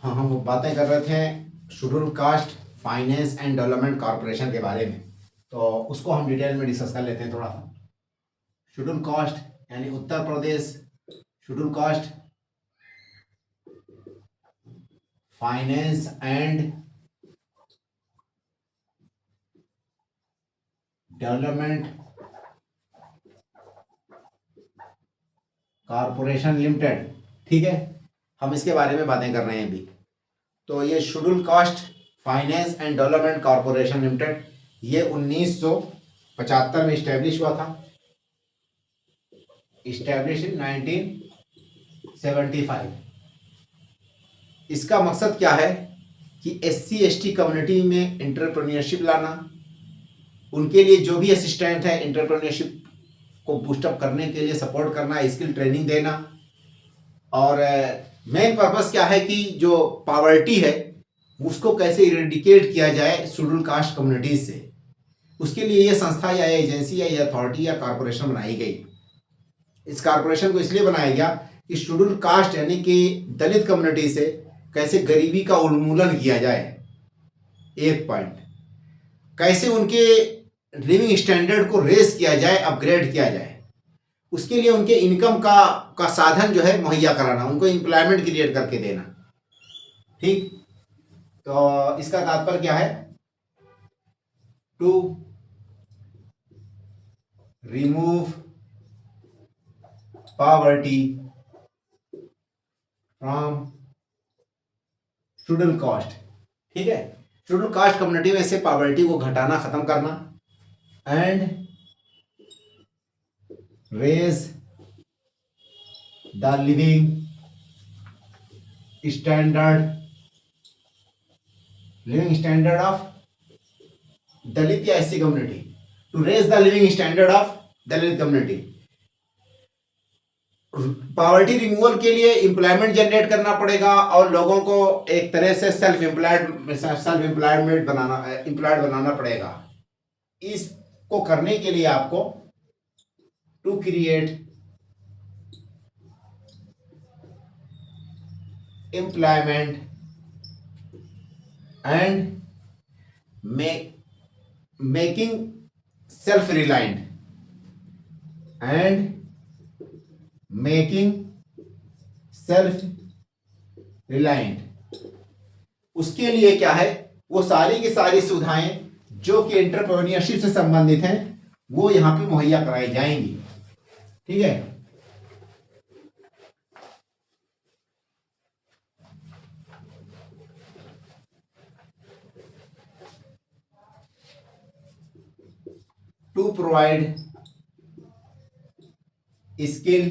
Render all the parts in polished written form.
हाँ, हम बातें कर रहे थे schedule caste finance and development corporation के बारे में। तो उसको हम डिटेल में डिस्कस कर लेते हैं थोड़ा सा। शेड्यूल कास्ट यानी Uttar Pradesh schedule caste finance and development corporation limited. ठीक है, हम इसके बारे में बातें कर रहे हैं अभी। तो ये schedule caste finance and development corporation limited ये 1975 में इस्टेब्लिश हुआ था। Establish in 1975। इसका मकसद क्या है कि SC ST कम्युनिटी में एंटरप्रेन्योरशिप लाना, उनके लिए जो भी असिस्टेंट है एंटरप्रेन्योरशिप को बूस्टअप करने के लिए सपोर्ट करना, स्किल ट्रेनिंग देना। और मेन पर्पस क्या है कि जो पॉवर्टी है उसको कैसे इरेडिकेट किया जाए शेड्यूल कास्ट कम्युनिटीज से। उसके लिए ये संस्था या एजेंसी या ये अथॉरिटी या कॉरपोरेशन बनाई गई। इस कॉरपोरेशन को इसलिए बनाया गया कि शेड्यूल कास्ट यानी कि दलित कम्युनिटी से कैसे गरीबी का उन्मूलन किया जाए। एक पॉइंट, कैसे उनके लिविंग स्टैंडर्ड को रेस किया जाए, अपग्रेड किया जाए। उसके लिए उनके इनकम का साधन जो है मुहैया कराना, उनको एम्प्लॉयमेंट क्रिएट करके देना। ठीक, तो इसका तात्पर्य क्या है? To remove poverty from schedule caste. ठीक है, शेड्यूल कास्ट कम्युनिटी में से पॉवर्टी को घटाना, खत्म करना and raise the living standard of Dalit या SC community. To raise the living standard of Dalit community. Poverty removal के लिए एम्प्लॉयमेंट जनरेट करना पड़ेगा और लोगों को एक तरह से सेल्फ एम्प्लॉयमेंट बनाना पड़ेगा। इसको करने के लिए आपको to create employment and making self reliant उसके लिए क्या है, वो सारी की सारी सुविधाएं जो कि एंटरप्रेन्योरशिप से संबंधित हैं वो यहां पे मुहैया कराई जाएंगी। ठीक है, to provide skill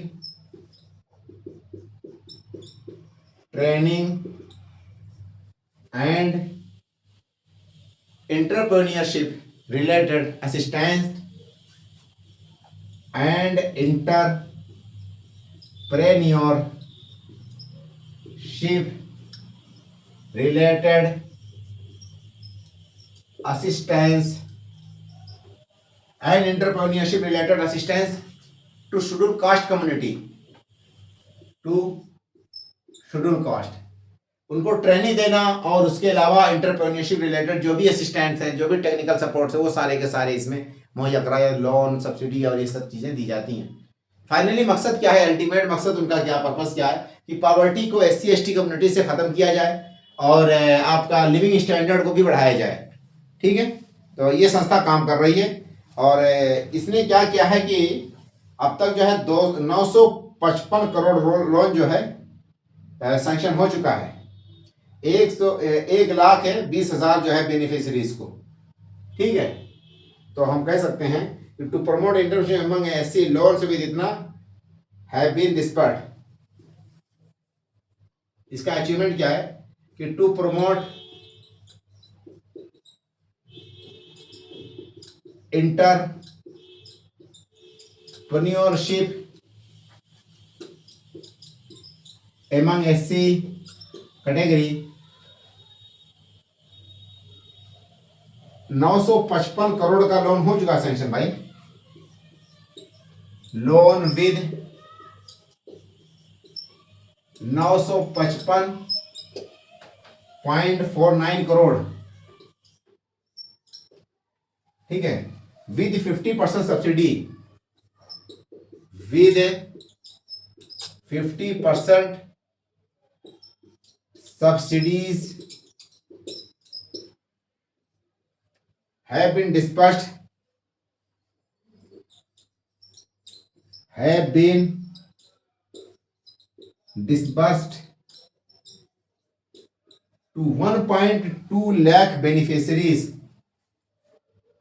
training and entrepreneurship related assistance and entrepreneurship related assistance and entrepreneurship related assistance to schedule caste community, to schedule caste. उनको ट्रेनिंग देना और उसके अलावा एंटरप्रेन्योरशिप रिलेटेड जो भी असिस्टेंट्स हैं, जो भी टेक्निकल सपोर्ट्स है, वो सारे के सारे इसमें मुहैया कराया, लोन, सब्सिडी और ये सब चीज़ें दी जाती हैं। फाइनली मकसद क्या है, अल्टीमेट मकसद उनका क्या, पर्पस क्या है कि पॉवर्टी को SC ST कम्युनिटी से ख़त्म किया जाए और आपका लिविंग स्टैंडर्ड को भी बढ़ाया जाए। ठीक है, तो ये संस्था काम कर रही है और इसने क्या किया है कि अब तक जो है 955 करोड़ लोन जो है सैंक्शन हो चुका है। 1,20,000 जो है बेनिफिशरीज को। ठीक है, तो हम कह सकते हैं कि to promote entrepreneurship among SC loans with इतना हैव बीन डिस्पर्स्ड। इसका अचीवमेंट क्या है कि to promote entrepreneurship among SC category 955 crore का लोन हो चुका सैंक्शन भाई। लोन विद 955 0.49 करोड़, ठीक है, with 50% subsidy, with 50% subsidies have been disbursed to 1.2 lakh beneficiaries,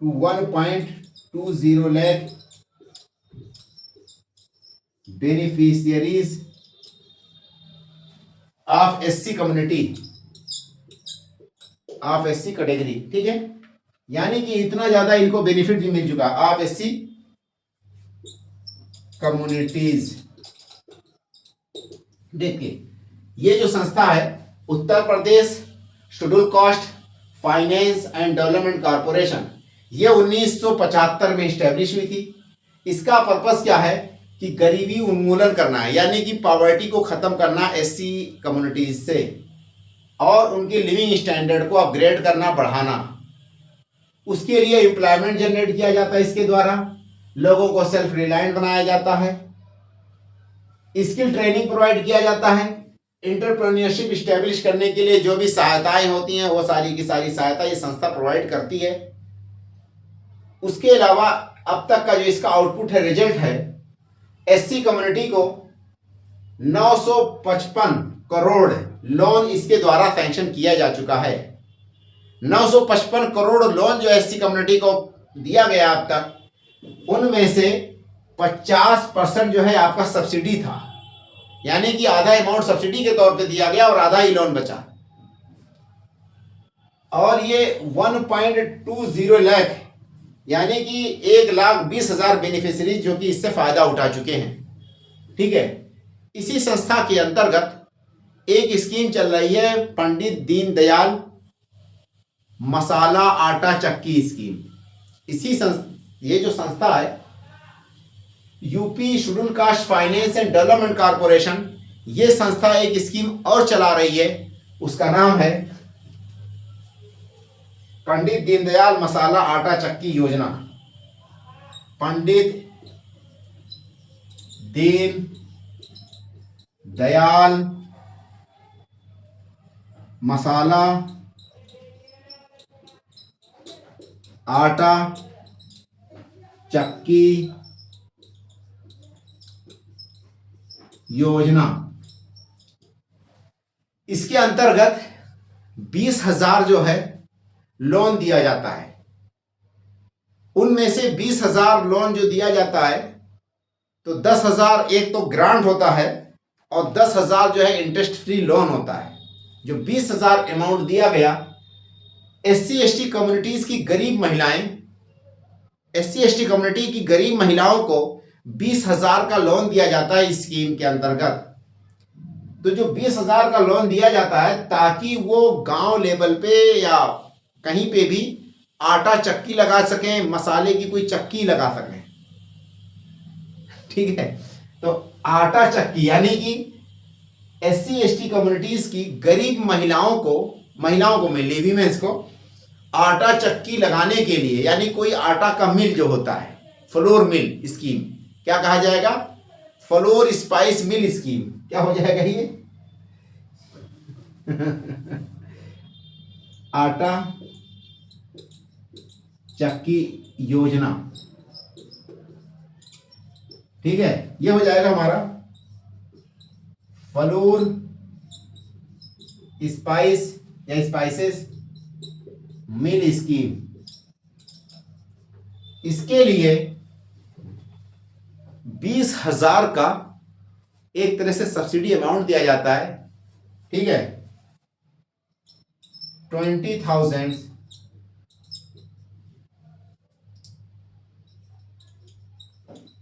to 1.20 lakh beneficiaries of SC community, of SC category, ठीक है। यानी कि इतना ज्यादा इनको बेनिफिट भी मिल चुका ऑफ एससी कम्युनिटीज। देखिए ये जो संस्था है Uttar Pradesh schedule caste finance and development corporation, ये 1975 में स्टैब्लिश हुई थी। इसका पर्पस क्या है कि गरीबी उन्मूलन करना है, यानी कि पॉवर्टी को खत्म करना एससी कम्युनिटीज से, और उनके लिविंग स्टैंडर्ड को अपग्रेड करना, बढ़ाना। उसके लिए एम्प्लॉयमेंट जनरेट किया जाता है, इसके द्वारा लोगों को सेल्फ रिलायंट बनाया जाता है, स्किल ट्रेनिंग प्रोवाइड किया जाता है, एंटरप्रेन्योरशिप स्टैब्लिश करने के लिए जो भी सहायताएं होती हैं वो सारी की सारी सहायता ये संस्था प्रोवाइड करती है। उसके अलावा अब तक का जो इसका आउटपुट है, रिजल्ट है, एससी कम्युनिटी को 955 करोड़ लोन इसके द्वारा सैंक्शन किया जा चुका है। 955 करोड़ लोन जो एससी कम्युनिटी को दिया गया अब तक, उनमें से 50% जो है आपका सब्सिडी था, यानी कि आधा अमाउंट सब्सिडी के तौर पे दिया गया और आधा ही लोन बचा। और ये 1.20 लाख यानी कि 1,20,000 बेनिफिशियरी जो कि इससे फायदा उठा चुके हैं, ठीक है। इसी संस्था के अंतर्गत एक स्कीम चल रही है, पंडित दीनदयाल मसाला आटा चक्की स्कीम। ये जो संस्था है UP schedule caste finance and development corporation, ये संस्था एक स्कीम और चला रही है, उसका नाम है पंडित दीनदयाल मसाला आटा चक्की योजना। पंडित दीन दयाल मसाला आटा चक्की योजना। इसके अंतर्गत 20,000 जो है लोन दिया जाता है। उनमें से 20,000 लोन जो दिया जाता है तो 10,000 एक तो ग्रांट होता है और 10,000 जो है इंटरेस्ट फ्री लोन होता है। जो 20,000 अमाउंट दिया गया, एससी एसटी कम्युनिटीज की गरीब महिलाएं, एससी एसटी कम्युनिटी की गरीब महिलाओं को 20,000 का लोन दिया जाता है इस स्कीम के अंतर्गत। तो जो 20,000 का लोन दिया जाता है ताकि वो गांव लेवल पे या कहीं पे भी आटा चक्की लगा सकें, मसाले की कोई चक्की लगा सकें, ठीक है। तो आटा चक्की यानी कि एससी एसटी कम्युनिटीज की गरीब महिलाओं को मिली वीमेंस को आटा चक्की लगाने के लिए, यानी कोई आटा का मिल जो होता है, फ्लोर मिल स्कीम, क्या कहा जाएगा, फ्लोर स्पाइस मिल स्कीम, क्या हो जाएगा ये आटा चक्की योजना, ठीक है। ये हो जाएगा हमारा फ्लोर स्पाइस या स्पाइसेस मिल स्कीम। इसके लिए 20,000 का एक तरह से सब्सिडी अमाउंट दिया जाता है, ठीक है। 20,000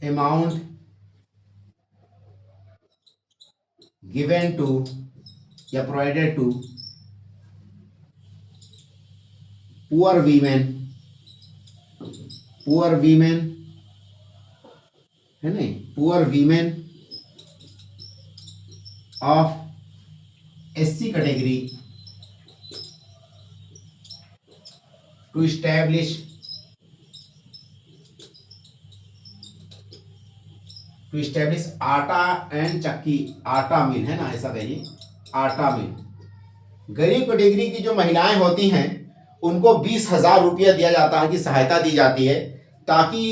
amount given to या provided to poor women है नहीं, poor women of SC category to establish atta and chakki, atta मिल है ना, ऐसा कहिए, आटा मिल। गरीब कैटेगरी की जो महिलाएं होती हैं उनको 20,000 रुपया दिया जाता है कि सहायता दी जाती है ताकि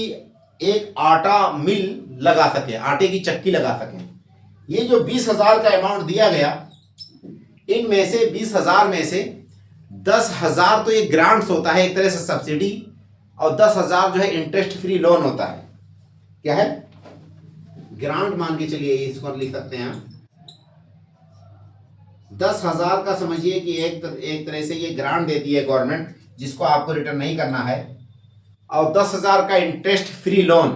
एक आटा मिल लगा सके, आटे की चक्की लगा सके। ये जो 20,000 का अमाउंट दिया गया, इनमें से 20,000 में से 10,000 तो ये ग्रांट्स होता है, एक तरह से सब्सिडी, और 10,000 जो है इंटरेस्ट फ्री लोन होता है। क्या है? ग्रांट मान के चलिए, इसको लिख सकते हैं 10,000 का, समझिए कि एक तरह से ये ग्रांट देती है गवर्नमेंट, जिसको आपको रिटर्न नहीं करना है, और 10,000 का इंटरेस्ट फ्री लोन।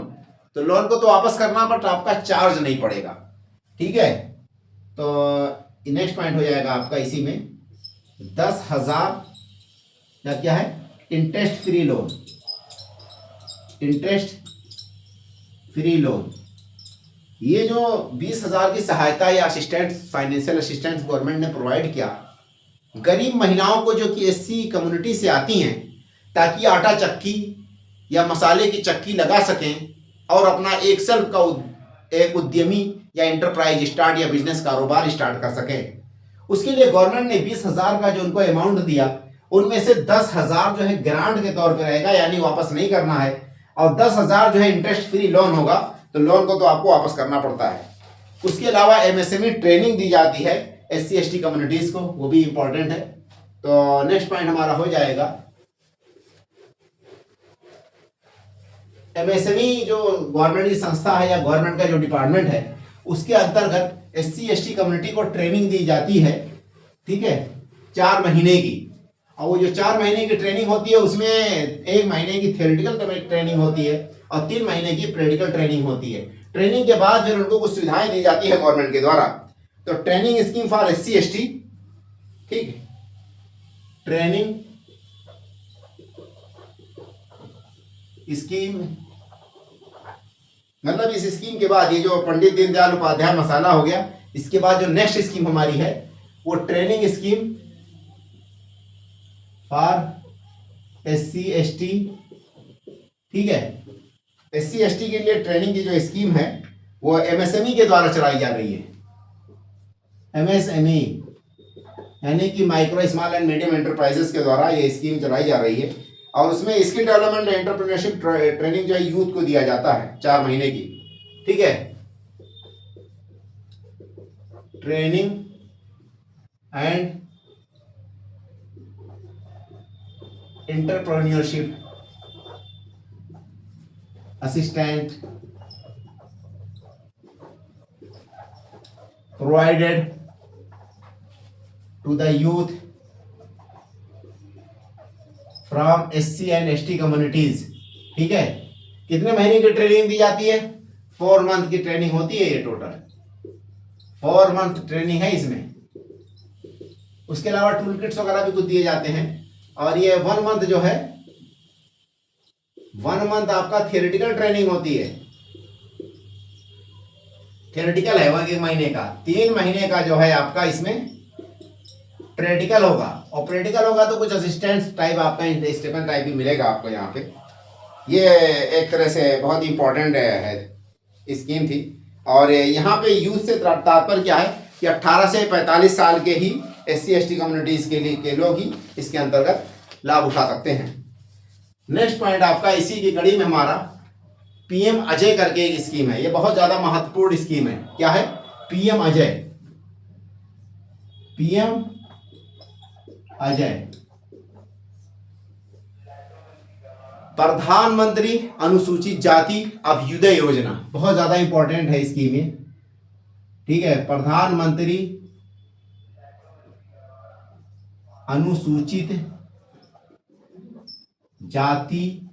तो लोन को तो वापस करना, बट आपका चार्ज नहीं पड़ेगा। ठीक है, तो नेक्स्ट पॉइंट हो जाएगा आपका इसी में 10,000 या क्या है, interest free loan, interest free loan. ये जो 20,000 की सहायता या असिस्टेंट, फाइनेंशियल असिस्टेंस गवर्नमेंट ने प्रोवाइड किया गरीब महिलाओं को जो कि एससी कम्युनिटी से आती हैं, ताकि आटा चक्की या मसाले की चक्की लगा सकें और अपना एक सेल्फ का एक उद्यमी या एंटरप्राइज स्टार्ट या बिजनेस कारोबार स्टार्ट कर सकें। उसके लिए गवर्नमेंट ने 20,000 का जो उनको अमाउंट दिया, उनमें से 10,000 जो है ग्रांट के तौर पर रहेगा, यानी वापस नहीं करना है, और 10,000 जो है इंटरेस्ट फ्री लोन होगा, तो लोन को तो आपको वापस करना पड़ता है। उसके अलावा एमएसएमई ट्रेनिंग दी जाती है एससी एसटी कम्युनिटीज को, वो भी इंपॉर्टेंट है। तो नेक्स्ट पॉइंट हमारा हो जाएगा एमएसएमई जो गवर्नमेंट की संस्था है या गवर्नमेंट का जो डिपार्टमेंट है, उसके अंतर्गत एससी एसटी कम्युनिटी को ट्रेनिंग दी जाती है। ठीक है, 4 महीने की, और वो जो 4 महीने की ट्रेनिंग होती है उसमें 1 महीने की थियोरेटिकल ट्रेनिंग होती है और 3 महीने की प्रैक्टिकल ट्रेनिंग होती है। ट्रेनिंग के बाद जो उनको कुछ सुविधाएं दी जाती है गवर्नमेंट के द्वारा, तो training scheme for SC ST, ठीक है, ट्रेनिंग स्कीम, मतलब इस स्कीम के बाद ये जो पंडित दीनदयाल उपाध्याय मसाला हो गया, इसके बाद जो नेक्स्ट स्कीम हमारी है वो training scheme for SC ST. ठीक है, एससी एसटी के लिए ट्रेनिंग की जो स्कीम है वो एमएसएमई के द्वारा चलाई जा रही है। एमएसएमई यानी कि micro small and medium enterprises के द्वारा ये स्कीम चलाई जा रही है, और उसमें स्किल डेवलपमेंट एंटरप्रेन्योरशिप ट्रेनिंग जो है यूथ को दिया जाता है 4 महीने की। ठीक है, training and entrepreneurship assistant provided to the youth from SC and ST communities. ठीक है, कितने महीने की ट्रेनिंग दी जाती है? 4 मंथ की ट्रेनिंग होती है, ये टोटल 4 मंथ ट्रेनिंग है इसमें। उसके अलावा टूल किट्स वगैरह भी कुछ दिए जाते हैं, और ये 1 मंथ जो है, 1 मंथ आपका थियोरेटिकल ट्रेनिंग होती है, थियोरेटिकल है 1 महीने का। 3 महीने का जो है आपका इसमें प्रैक्टिकल होगा, और प्रैक्टिकल होगा तो कुछ असिस्टेंट टाइप आपका स्टेपन टाइप भी मिलेगा आपको यहाँ पे। ये एक तरह से बहुत इंपॉर्टेंट है स्कीम थी। और यहाँ पे यूथ से तात्पर्य क्या है कि 18 से 45 साल के ही एससी एसटी कम्युनिटीज के लिए के लोग ही इसके अंतर्गत लाभ उठा सकते हैं। नेक्स्ट पॉइंट आपका इसी की कड़ी में हमारा पीएम अजय करके एक स्कीम है, ये बहुत ज्यादा महत्वपूर्ण स्कीम है। क्या है? पीएम अजय, पीएम अजय, प्रधानमंत्री अनुसूचित जाति अभ्युदय योजना, बहुत ज्यादा इंपॉर्टेंट है स्कीम ये। ठीक है, प्रधानमंत्री अनुसूचित जाति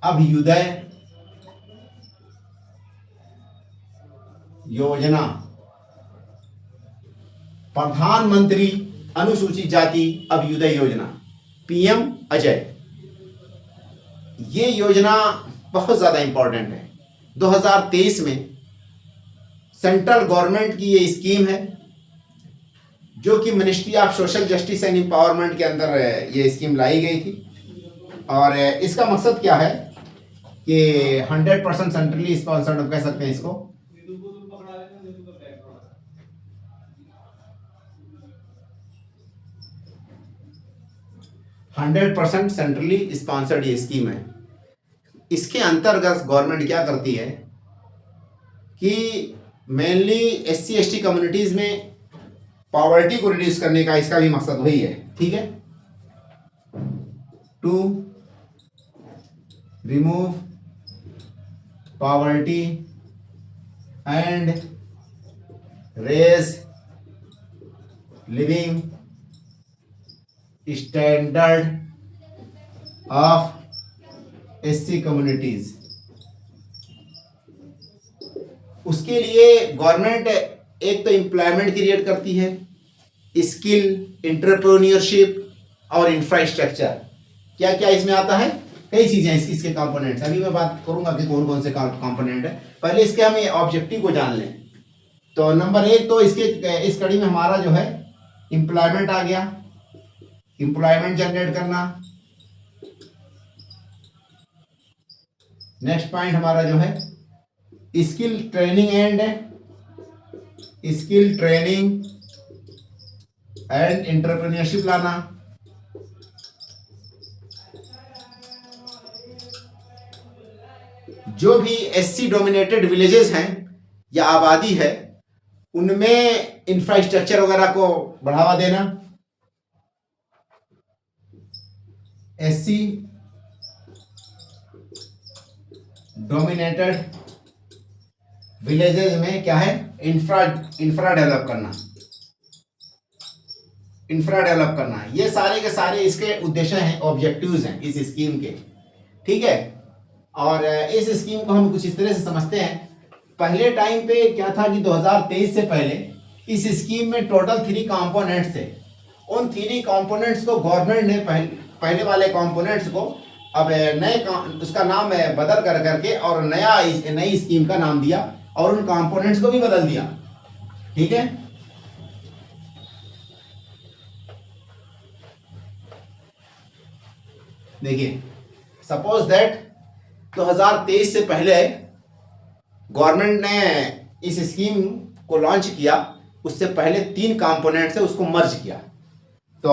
अभ्युदय योजना, प्रधानमंत्री अनुसूचित जाति अभ्युदय योजना, पीएम अजय। ये योजना बहुत ज्यादा इंपॉर्टेंट है। 2023 में सेंट्रल गवर्नमेंट की ये स्कीम है, जो कि ministry of social justice and empowerment के अंदर ये स्कीम लाई गई थी। और इसका मकसद क्या है कि 100% सेंट्रली स्पॉन्सर्ड कह सकते हैं इसको। हंड्रेड परसेंट सेंट्रली स्पॉन्सर्ड ये स्कीम है। इसके अंतर्गत गवर्नमेंट क्या करती है कि मेनली SC ST कम्युनिटीज में पॉवर्टी को रिड्यूस करने का इसका भी मकसद वही है, ठीक है, to remove poverty and raise living standard of SC communities. उसके लिए गवर्नमेंट एक तो एम्प्लॉयमेंट क्रिएट करती है, स्किल, एंटरप्रेन्योरशिप और इंफ्रास्ट्रक्चर। क्या क्या इसमें आता है, कई चीजें इसके कंपोनेंट्स। अभी मैं बात करूंगा कि कौन कौन से कंपोनेंट है। पहले इसके हम ऑब्जेक्टिव को जान लें। तो नंबर 1 तो इसके इस कड़ी में हमारा जो है एम्प्लॉयमेंट आ गया, एम्प्लॉयमेंट जनरेट करना। नेक्स्ट पॉइंट हमारा जो है स्किल ट्रेनिंग एंड एंटरप्रेन्योरशिप लाना। जो भी SC डोमिनेटेड विलेजेस हैं या आबादी है उनमें इंफ्रास्ट्रक्चर वगैरह को बढ़ावा देना। SC डोमिनेटेड विलेजेस में क्या है, इंफ्रा डेवलप करना। ये सारे के सारे इसके उद्देश्य हैं, ऑब्जेक्टिव्स हैं इस स्कीम के, ठीक है। और इस स्कीम को हम कुछ इस तरह से समझते हैं। पहले टाइम पे क्या था कि 2023 से पहले इस स्कीम में टोटल 3 कंपोनेंट्स थे। उन 3 कंपोनेंट्स को गवर्नमेंट ने पहले वाले कंपोनेंट्स को अब उसका नाम बदल करके और नई स्कीम का नाम दिया और उन कंपोनेंट्स को भी बदल दिया, ठीक है। देखिए, सपोज दैट 2023 से पहले गवर्नमेंट ने इस स्कीम को लॉन्च किया, उससे पहले 3 कंपोनेंट से उसको मर्ज किया। तो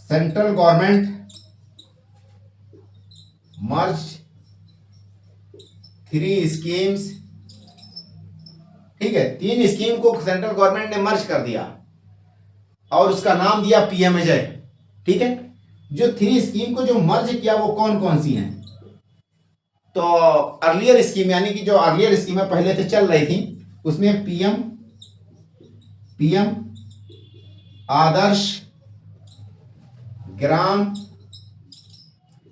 सेंट्रल गवर्नमेंट मर्ज 3 स्कीम्स, ठीक है। 3 स्कीम को सेंट्रल गवर्नमेंट ने मर्ज कर दिया और उसका नाम दिया PMAY, ठीक है। जो 3 स्कीम को जो मर्ज किया वो कौन कौन सी हैं? तो अर्लियर स्कीम, यानी कि जो अर्लियर स्कीमें पहले से चल रही थी उसमें पीएम आदर्श ग्राम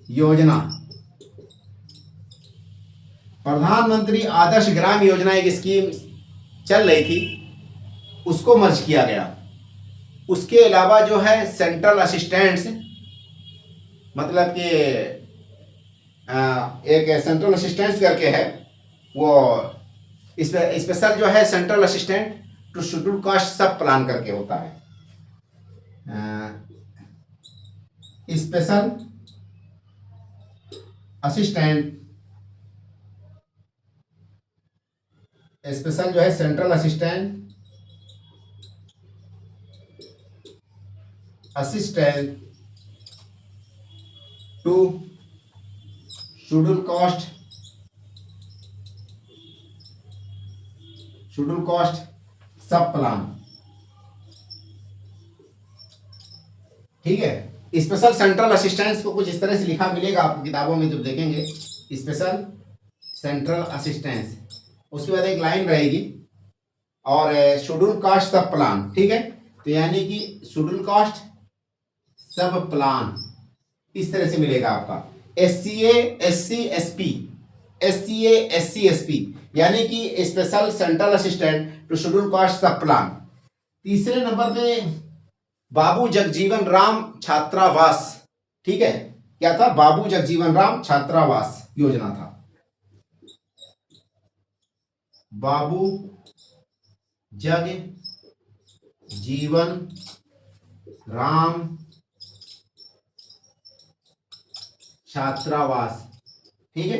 योजना, प्रधानमंत्री आदर्श ग्राम योजना एक स्कीम चल रही थी, उसको मर्ज किया गया। उसके अलावा जो है सेंट्रल असिस्टेंट्स, मतलब कि एक सेंट्रल असिस्टेंट्स करके है, वो स्पेशल जो है central assistant to schedule caste sub plan करके होता है। स्पेशल असिस्टेंट, स्पेशल जो है central assistant to schedule caste sub plan, ठीक है। स्पेशल सेंट्रल असिस्टेंस को कुछ इस तरह से लिखा मिलेगा आपको किताबों में जब देखेंगे, स्पेशल सेंट्रल असिस्टेंस। उसके बाद एक लाइन रहेगी और शेड्यूल कास्ट सब प्लान, ठीक है। तो यानी कि शेड्यूल कास्ट सब प्लान इस तरह से मिलेगा आपका। SCA SC SC यानी कि special central assistant to schedule caste sub plan. तीसरे नंबर पे बाबू जगजीवन राम छात्रावास, ठीक है। क्या था? बाबू जगजीवन राम छात्रावास योजना था। बाबू जग जीवन राम छात्रावास। ठीक है,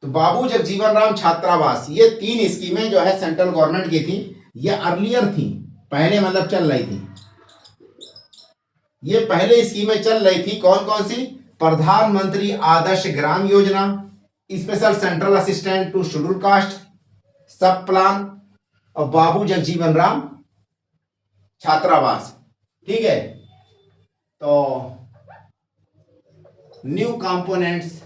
तो बाबू जगजीवन राम छात्रावास, ये 3 स्कीमें जो है सेंट्रल गवर्नमेंट की थी, ये अर्लियर थी, पहले मतलब चल रही थी। ये पहले स्कीमें चल रही थी, कौन कौन सी? प्रधानमंत्री Adarsh Gram Yojana, special central assistant to schedule caste, sub plan और बाबू जगजीवन राम छात्रावास। ठीक है, तो new components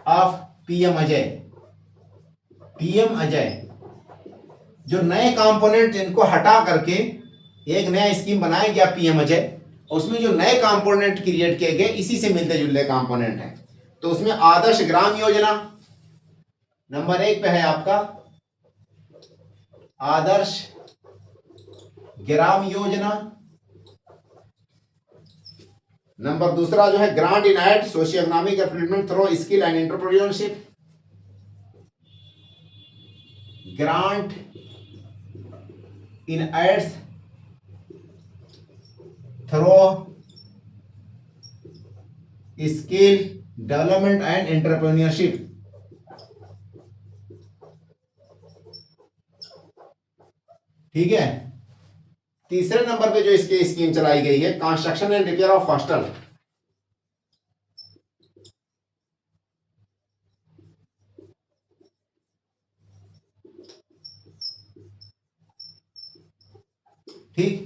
of PM Ajay, PM Ajay, जो नए कंपोनेंट इनको हटा करके एक नया स्कीम बनाया गया पीएम अजय, उसमें जो नए कंपोनेंट क्रिएट किए गए इसी से मिलते जुलते कंपोनेंट हैं। तो उसमें आदर्श ग्राम योजना नंबर 1 पे है आपका, आदर्श ग्राम योजना। नंबर 2 जो है grant in aid socio economic development through skill and entrepreneurship, grant in aids through skill development and entrepreneurship. ठीक है, तीसरे नंबर पे जो इसकी स्कीम चलाई गई है, construction and repair of hostel. ठीक,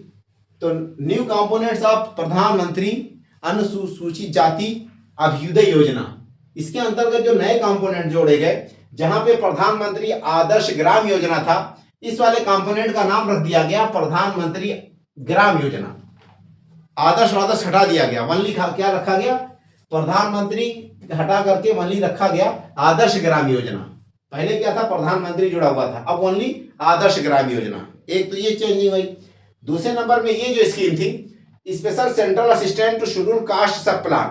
तो न्यू कंपोनेंट्स ऑफ प्रधानमंत्री अनुसूचित जाति अभ्युदय योजना, इसके अंतर्गत जो नए कंपोनेंट जोड़े गए, जहां पे प्रधानमंत्री आदर्श ग्राम योजना था, इस वाले कंपोनेंट का नाम रख दिया गया प्रधानमंत्री ग्राम योजना। आदर्श आदर्श हटा दिया गया, वनली क्या रखा गया? प्रधानमंत्री हटा करके वनली रखा गया आदर्श ग्राम योजना। पहले क्या था? प्रधानमंत्री जुड़ा हुआ था, अब वनली आदर्श ग्राम योजना। एक तो ये चेंज नहीं हुई। दूसरे नंबर में ये जो स्कीम थी, special central assistant to schedule caste sub plan.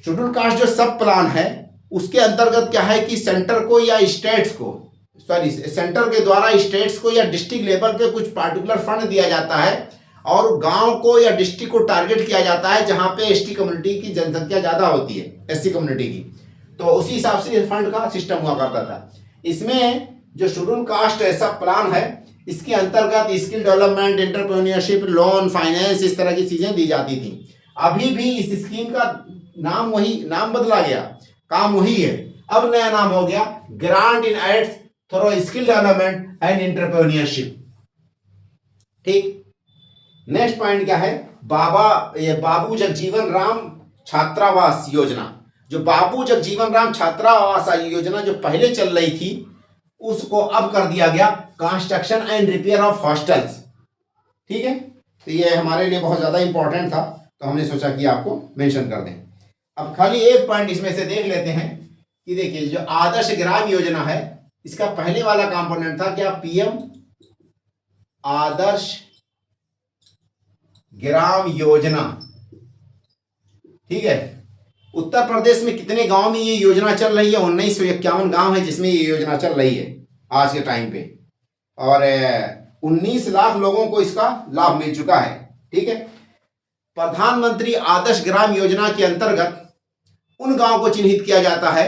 Schedule caste जो सब प्लान है, उसके अंतर्गत क्या है कि सेंटर को या स्टेट्स को, सॉरी सेंटर के द्वारा स्टेट्स को या डिस्ट्रिक्ट लेवल पे कुछ पार्टिकुलर फंड दिया जाता है और गांव को या डिस्ट्रिक्ट को टारगेट किया जाता है जहां पे एसटी कम्युनिटी की जनसंख्या ज्यादा होती है, एससी कम्युनिटी की। तो उसी हिसाब से फंड का सिस्टम हुआ करता था। इसमें जो शेड्यूल कास्ट ऐसा प्लान है, इसके अंतर्गत skill development, entrepreneurship, loan, finance, इस तरह की चीजें दी जाती थी। अभी भी इस स्कीम का नाम वही, नाम बदला गया, काम वही है। अब नया नाम हो गया grant in aids through skill development and entrepreneurship. ठीक, नेक्स्ट पॉइंट क्या है? बाबू जगजीवन राम छात्रावास योजना। जो बाबू जगजीवन राम छात्रावास योजना जो पहले चल रही थी, उसको अब कर दिया गया construction and repair of hostels. ठीक है, तो ये हमारे लिए बहुत ज्यादा इंपॉर्टेंट था, तो हमने सोचा कि आपको मेंशन कर दें। अब खाली एक पॉइंट इसमें से देख लेते हैं कि देखिए, जो आदर्श ग्राम योजना है, इसका पहले वाला कंपोनेंट था क्या? पीएम आदर्श ग्राम योजना। ठीक है, उत्तर प्रदेश में कितने गांव में ये योजना चल रही है? 1951 गांव है जिसमें ये योजना चल रही है आज के टाइम पे, और 19 लाख लोगों को इसका लाभ मिल चुका है। ठीक है, प्रधानमंत्री आदर्श ग्राम योजना के अंतर्गत उन गांव को चिन्हित किया जाता है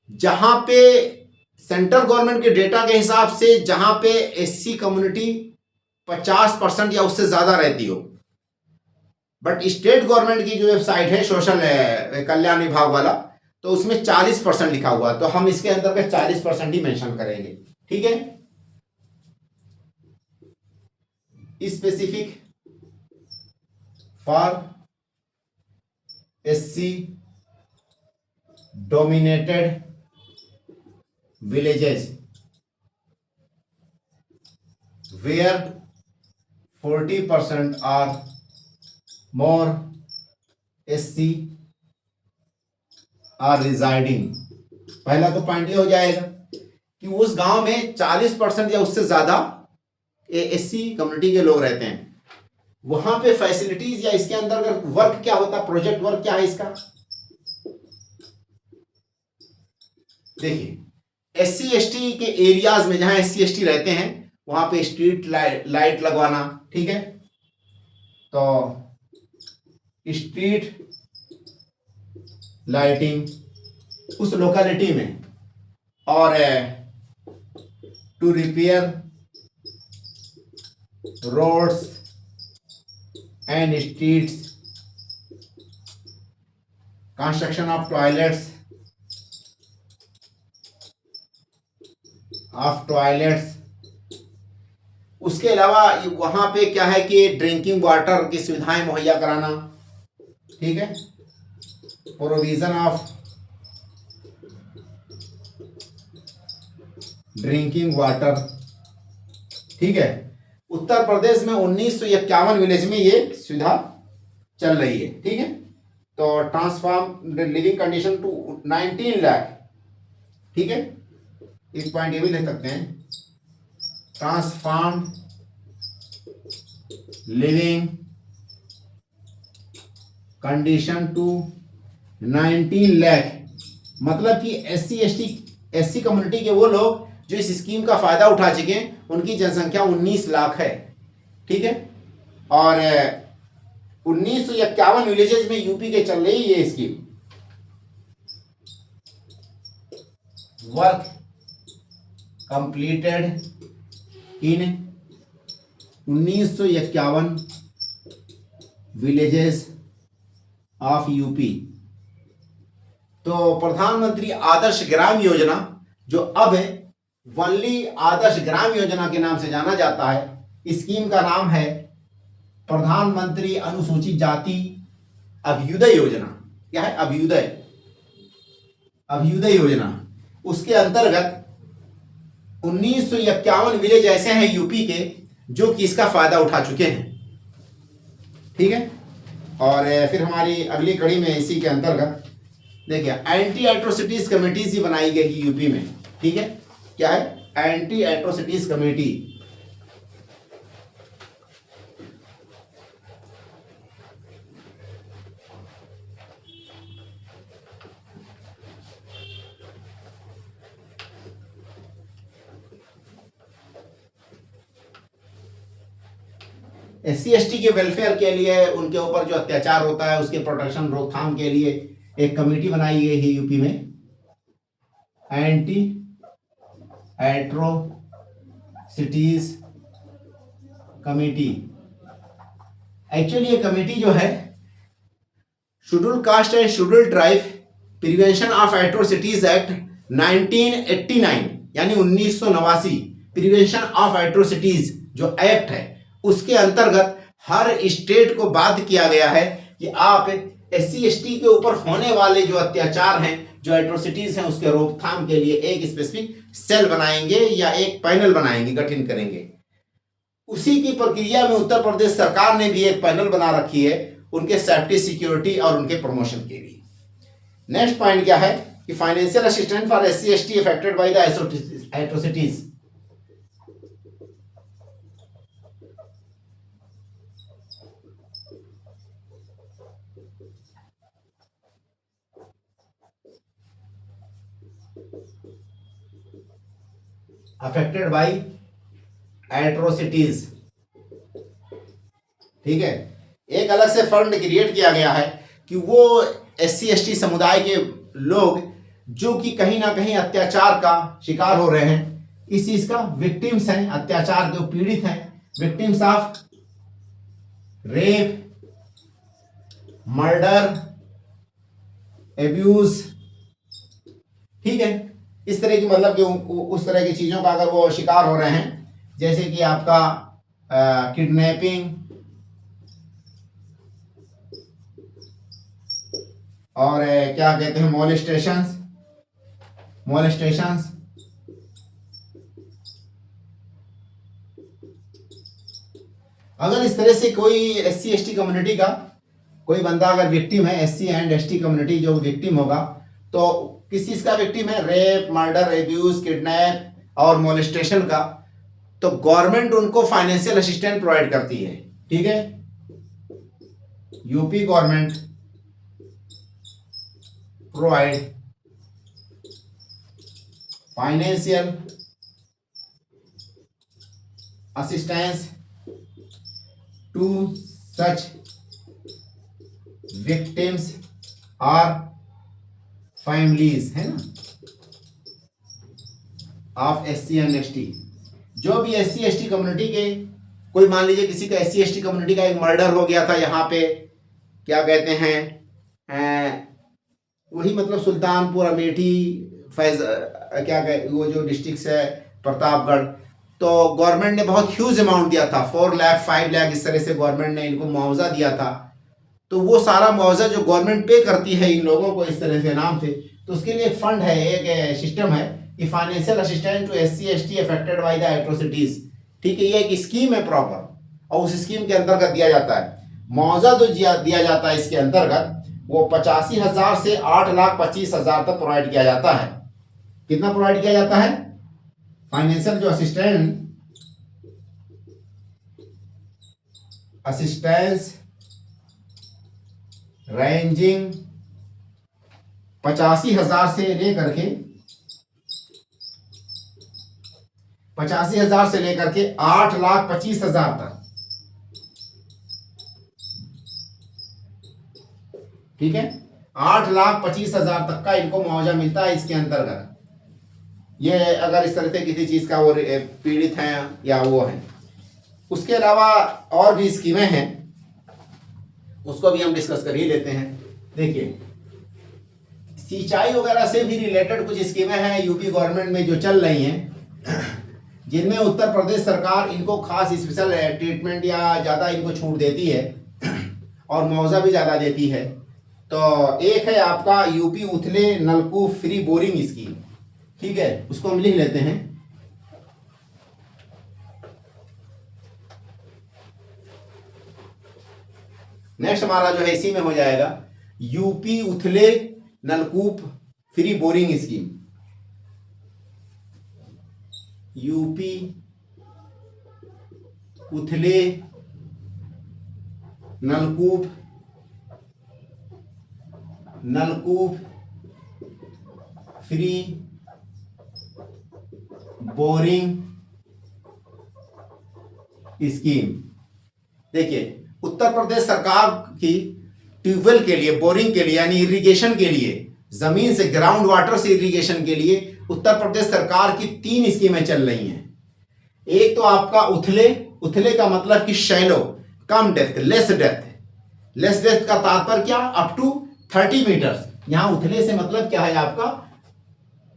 जहां पे सेंट्रल गवर्नमेंट के डेटा के हिसाब से जहां पे एससी कम्युनिटी 50% या उससे ज्यादा रहती हो, बट स्टेट गवर्नमेंट की जो वेबसाइट है सोशल कल्याण विभाग वाला, तो उसमें 40% लिखा हुआ, तो हम इसके अंतर्गत 40% ही मेंशन करेंगे। ठीक है, specific for SC dominated villages where 40% or more SC are residing। पहला तो पॉइंट ये हो जाएगा कि उस गांव में 40% या उससे ज्यादा एससी कम्युनिटी के लोग रहते हैं, वहां पे फैसिलिटीज या इसके अंदर वर्क क्या होता है, प्रोजेक्ट वर्क क्या है इसका? देखिए, एससी एसटी के एरियाज में जहां एससी एसटी रहते हैं वहां पे स्ट्रीट लाइट लगवाना। ठीक है, तो स्ट्रीट लाइटिंग उस लोकेलिटी में, और to repair roads and streets, construction of toilets उसके अलावा वहां पे क्या है कि ड्रिंकिंग वाटर की सुविधाएं मुहैया कराना, ठीक है, प्रोविजन ऑफ ड्रिंकिंग वाटर, ठीक है। उत्तर प्रदेश में 1951 विलेज में ये सुविधा चल रही है, ठीक है। तो transform living condition to 19 lakh, ठीक है। इस पॉइंट ये भी लिख सकते हैं, transform living condition to 19 lakh, मतलब कि एससी कम्युनिटी के वो लोग जो इस स्कीम का फायदा उठा चुके हैं उनकी जनसंख्या 19 लाख है, ठीक है। और 1951 विलेजेस में यूपी के चल रही है ये scheme. Work completed in 1951 villages of UP. तो प्रधानमंत्री आदर्श ग्राम योजना जो अब वनली आदर्श ग्राम योजना के नाम से जाना जाता है, स्कीम का नाम है प्रधानमंत्री अनुसूचित जाति अभ्युदय योजना। क्या है? अभ्युदय योजना। उसके अंतर्गत 1951 विलेज ऐसे हैं यूपी के जो कि इसका फायदा उठा चुके हैं, ठीक है। और फिर हमारी अगली कड़ी में इसी के अंतर्गत देखिए एंटी एट्रोसिटीज कमेटीज बनाई गई यूपी में, ठीक है। क्या है? Anti atrocities committee. SC ST के वेलफेयर के लिए, उनके ऊपर जो अत्याचार होता है उसके प्रोटेक्शन रोकथाम के लिए एक कमेटी बनाई गई है यूपी में, एंटी एट्रोसिटीज कमेटी। एक्चुअली ये कमेटी जो है schedule caste and schedule tribe prevention of atrocities act 1989 यानी 1989 प्रिवेंशन ऑफ एट्रोसिटीज जो एक्ट है उसके अंतर्गत हर स्टेट को बाध्य किया गया है कि आप SC ST के ऊपर होने वाले जो अत्याचार हैं, जो एट्रोसिटीज हैं, उसके रोकथाम के लिए एक स्पेसिफिक सेल बनाएंगे या एक पैनल बनाएंगे, गठन करेंगे। उसी की प्रक्रिया में उत्तर प्रदेश सरकार ने भी एक पैनल बना रखी है उनके सेफ्टी, सिक्योरिटी और उनके प्रमोशन के लिए। नेक्स्ट पॉइंट क्या है कि financial assistance for SC ST affected by the atrocities. Affected by atrocities, ठीक है। एक अलग से फंड क्रिएट किया गया है कि वो SC ST समुदाय के लोग जो कि कहीं ना कहीं अत्याचार का शिकार हो रहे हैं, इस चीज का विक्टिम्स हैं, अत्याचार के पीड़ित हैं, victims of rape, murder, abuse, ठीक है। इस तरह की मतलब कि उस तरह की चीजों का अगर वो शिकार हो रहे हैं, जैसे कि आपका किडनैपिंग और क्या कहते हैं मोलेस्टेशंस, अगर इस तरह से कोई SC ST कम्युनिटी का कोई बंदा अगर विक्टिम है, SC एंड ST कम्युनिटी जो विक्टिम होगा, तो किस चीज का विक्टिम है? रेप, मर्डर, एब्यूज, किडनैप और मोलेस्टेशन का, तो गवर्नमेंट उनको फाइनेंशियल असिस्टेंस प्रोवाइड करती है, ठीक है। UP government provide financial assistance to such victims or families, है ना, ऑफ SC एंड ST। जो भी SC ST कम्युनिटी के, कोई मान लीजिए किसी का SC ST कम्युनिटी का एक मर्डर हो गया था यहाँ पे, क्या कहते हैं, वही मतलब सुल्तानपुर, अमेठी, फैज, क्या कह, वो जो डिस्ट्रिक्ट है प्रतापगढ़, तो गवर्नमेंट ने बहुत ह्यूज अमाउंट दिया था, 4 लाख 5 लाख इस तरह से गवर्नमेंट ने इनको मुआवजा दिया था। तो वो सारा मुआवजा जो गवर्नमेंट पे करती है इन लोगों को इस तरह से नाम से, तो उसके लिए एक फंड है, एक सिस्टम है कि financial assistance to SC ST affected by the atrocities. ठीक है, ये एक स्कीम है प्रॉपर, और उस स्कीम के अंतर्गत दिया जाता है। मुआवजा जो दिया जाता है इसके अंतर्गत, वो 85,000 से 8,25,000 तक प्रोवाइड किया जाता है। कितना प्रोवाइड किया जाता है? फाइनेंशियल जो असिस्टेंस रेंजिंग 85,000 से लेकर के 8,25,000 तक। ठीक है, 8,25,000 तक का इनको मुआवजा मिलता है इसके अंतर्गत। ये अगर इस तरह से किसी चीज का वो पीड़ित हैं या वो हैं। उसके अलावा और भी स्कीमें हैं, उसको भी हम डिस्कस कर ही लेते हैं। देखिए, सिंचाई वगैरह से भी रिलेटेड कुछ स्कीमें हैं यूपी गवर्नमेंट में जो चल रही हैं, जिनमें उत्तर प्रदेश सरकार इनको खास स्पेशल ट्रीटमेंट या ज़्यादा इनको छूट देती है और मुआवजा भी ज़्यादा देती है। तो एक है आपका यूपी उथले नलकूप फ्री बोरिंग स्कीम। ठीक है, उसको हम लिख लेते हैं। नेक्स्ट हमारा जो है इसी में हो जाएगा यूपी उथले नलकूप फ्री बोरिंग स्कीम। यूपी उथले नलकूप फ्री बोरिंग स्कीम। देखिए, उत्तर प्रदेश सरकार की ट्यूबवेल के लिए, बोरिंग के लिए, यानी इरिगेशन के लिए, जमीन से ग्राउंड वाटर से इरिगेशन के लिए उत्तर प्रदेश सरकार की 3 स्कीमें चल रही हैं। एक तो आपका उथले का मतलब कि शैलो, कम डेप्थ, लेस डेप्थ का तात्पर्य क्या? Up to 30 metre. यहां उथले से मतलब क्या है आपका?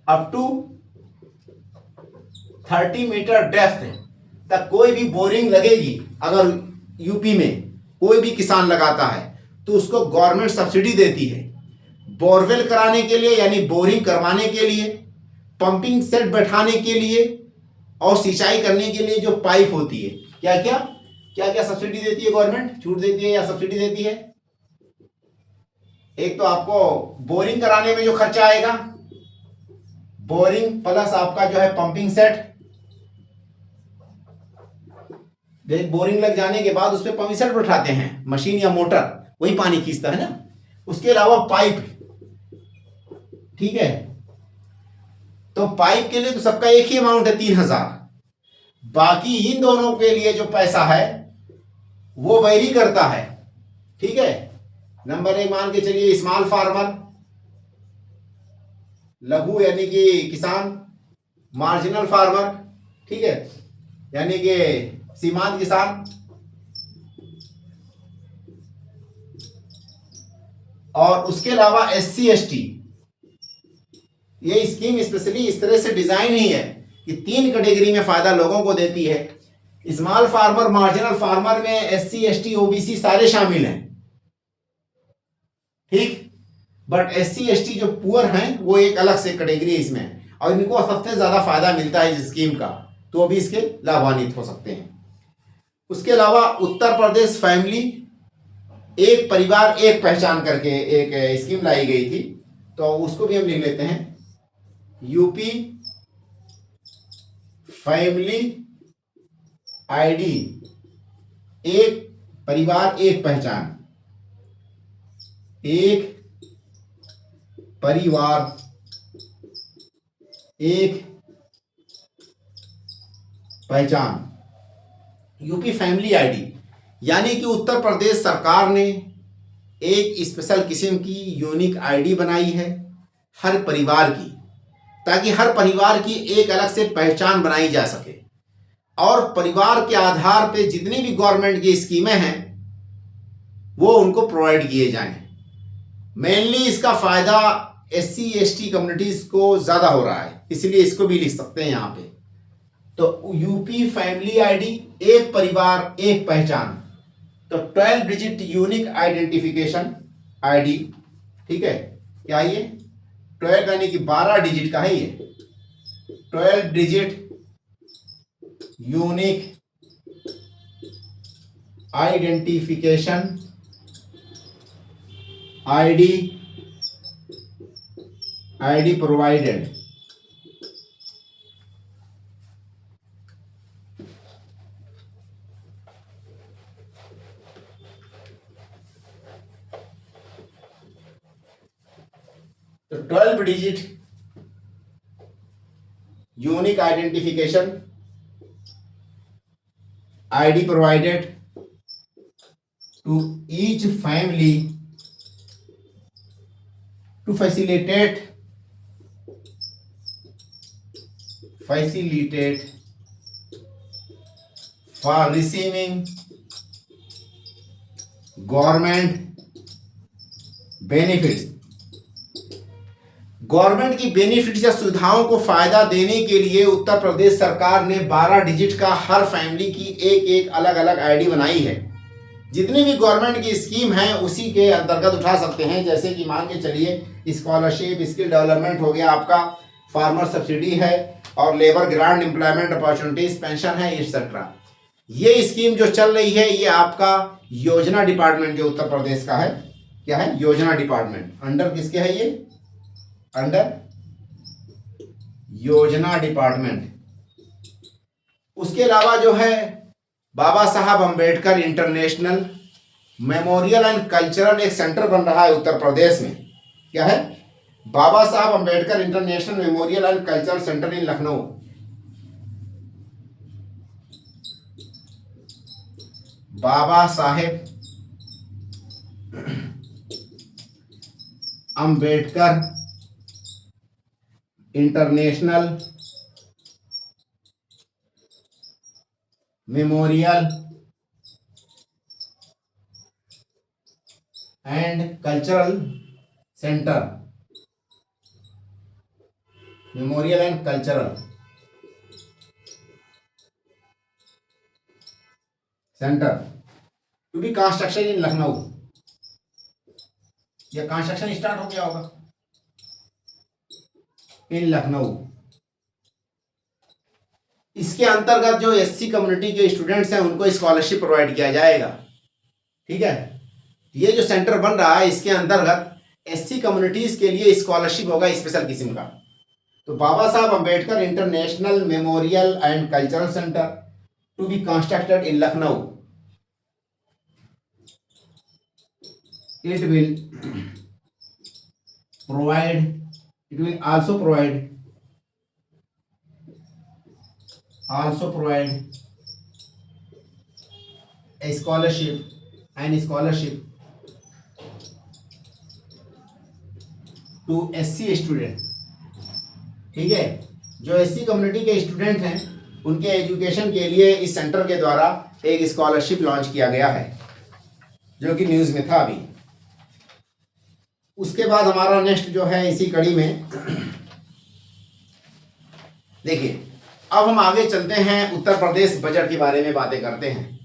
अप टू 30 मीटर डेप्थ तक कोई भी बोरिंग लगेगी। अगर यूपी में कोई भी किसान लगाता है तो उसको गवर्नमेंट सब्सिडी देती है। बोरवेल कराने के लिए यानी बोरिंग करवाने के लिए, पंपिंग सेट बैठाने के लिए और सिंचाई करने के लिए जो पाइप होती है, क्या क्या सब्सिडी देती है गवर्नमेंट? छूट देती है या सब्सिडी देती है? एक तो आपको बोरिंग कराने में जो खर्चा आएगा, बोरिंग प्लस आपका जो है पंपिंग सेट। बोरिंग लग जाने के बाद उस पर पंपिंग सेट बैठाते हैं, मशीन या मोटर, वही पानी खींचता है ना। उसके अलावा पाइप। ठीक है, तो पाइप के लिए तो सबका एक ही अमाउंट है, 3,000। बाकी इन दोनों के लिए जो पैसा है वो वेरी करता है। ठीक है, नंबर 1 मान के चलिए स्मॉल फार्मर, लघु यानी कि किसान, मार्जिनल फार्मर, ठीक है, यानी कि सीमांत किसान, और उसके अलावा SC ST। ये स्कीम स्पेशली इस तरह से डिजाइन ही है कि 3 कैटेगरी में फायदा लोगों को देती है। स्मॉल फार्मर, मार्जिनल फार्मर में SC ST OBC सारे शामिल हैं। ठीक, बट SC ST जो पुअर हैं वो एक अलग से कैटेगरी इसमें, और इनको सबसे ज्यादा फायदा मिलता है इस स्कीम का, तो भी इसके लाभान्वित हो सकते हैं। उसके अलावा उत्तर प्रदेश फैमिली एक परिवार एक पहचान करके एक स्कीम लाई गई थी, तो उसको भी हम लिख लेते हैं। यूपी फैमिली ID, एक परिवार एक पहचान, एक परिवार एक पहचान, यूपी फैमिली ID। यानी कि उत्तर प्रदेश सरकार ने एक स्पेशल किस्म की यूनिक आईडी बनाई है हर परिवार की, ताकि हर परिवार की एक अलग से पहचान बनाई जा सके और परिवार के आधार पे जितनी भी गवर्नमेंट की स्कीमें हैं वो उनको प्रोवाइड किए जाएं। मेनली इसका फायदा SC ST कम्युनिटीज को ज़्यादा हो रहा है, इसलिए इसको भी लिख सकते हैं यहाँ पे। तो यूपी फैमिली आईडी, एक परिवार एक पहचान, तो 12 डिजिट यूनिक आइडेंटिफिकेशन आईडी, ठीक है। क्या ये 12 यानी कि 12 डिजिट का है ये, 12 digit unique identification ID provided. तो 12 digit unique identification ID provided to each family to facilitate for receiving government benefits। Government की बेनिफिट्स या सुविधाओं को फायदा देने के लिए उत्तर प्रदेश सरकार ने 12 डिजिट का हर फैमिली की एक एक अलग अलग आईडी बनाई है। जितनी भी गवर्नमेंट की स्कीम है उसी के अंतर्गत उठा सकते हैं, जैसे कि मान के चलिए स्कॉलरशिप, स्किल डेवलपमेंट हो गया आपका, फार्मर सब्सिडी है और labour grant, employment opportunities, pension है, एक्सेट्रा। ये स्कीम जो चल रही है ये आपका योजना डिपार्टमेंट जो उत्तर प्रदेश का है, क्या है, योजना डिपार्टमेंट, अंडर किसके है ये, अंडर योजना डिपार्टमेंट। उसके अलावा जो है Baba Saheb Ambedkar international memorial and cultural एक सेंटर बन रहा है उत्तर प्रदेश में। क्या है, Baba Saheb Ambedkar international memorial and cultural centre in Lucknow. Baba Saheb Ambedkar international memorial and cultural centre, memorial and cultural centre to be construction in Lucknow. या कंस्ट्रक्शन स्टार्ट हो गया होगा इन लखनऊ। इसके अंतर्गत जो SC कम्युनिटी के स्टूडेंट्स हैं उनको स्कॉलरशिप प्रोवाइड किया जाएगा। ठीक है, ये जो सेंटर बन रहा है इसके अंतर्गत SC कम्युनिटीज के लिए स्कॉलरशिप होगा स्पेशल किस्म का। तो Baba Saheb Ambedkar international memorial and cultural centre to be constructed in Lucknow. It will also provide a scholarship to SC student. ठीक है, जो SC कम्युनिटी के स्टूडेंट हैं उनके एजुकेशन के लिए इस सेंटर के द्वारा एक स्कॉलरशिप लॉन्च किया गया है जो कि न्यूज़ में था अभी। उसके बाद हमारा नेक्स्ट जो है इसी कड़ी में, देखिए अब हम आगे चलते हैं, उत्तर प्रदेश बजट के बारे में बातें करते हैं।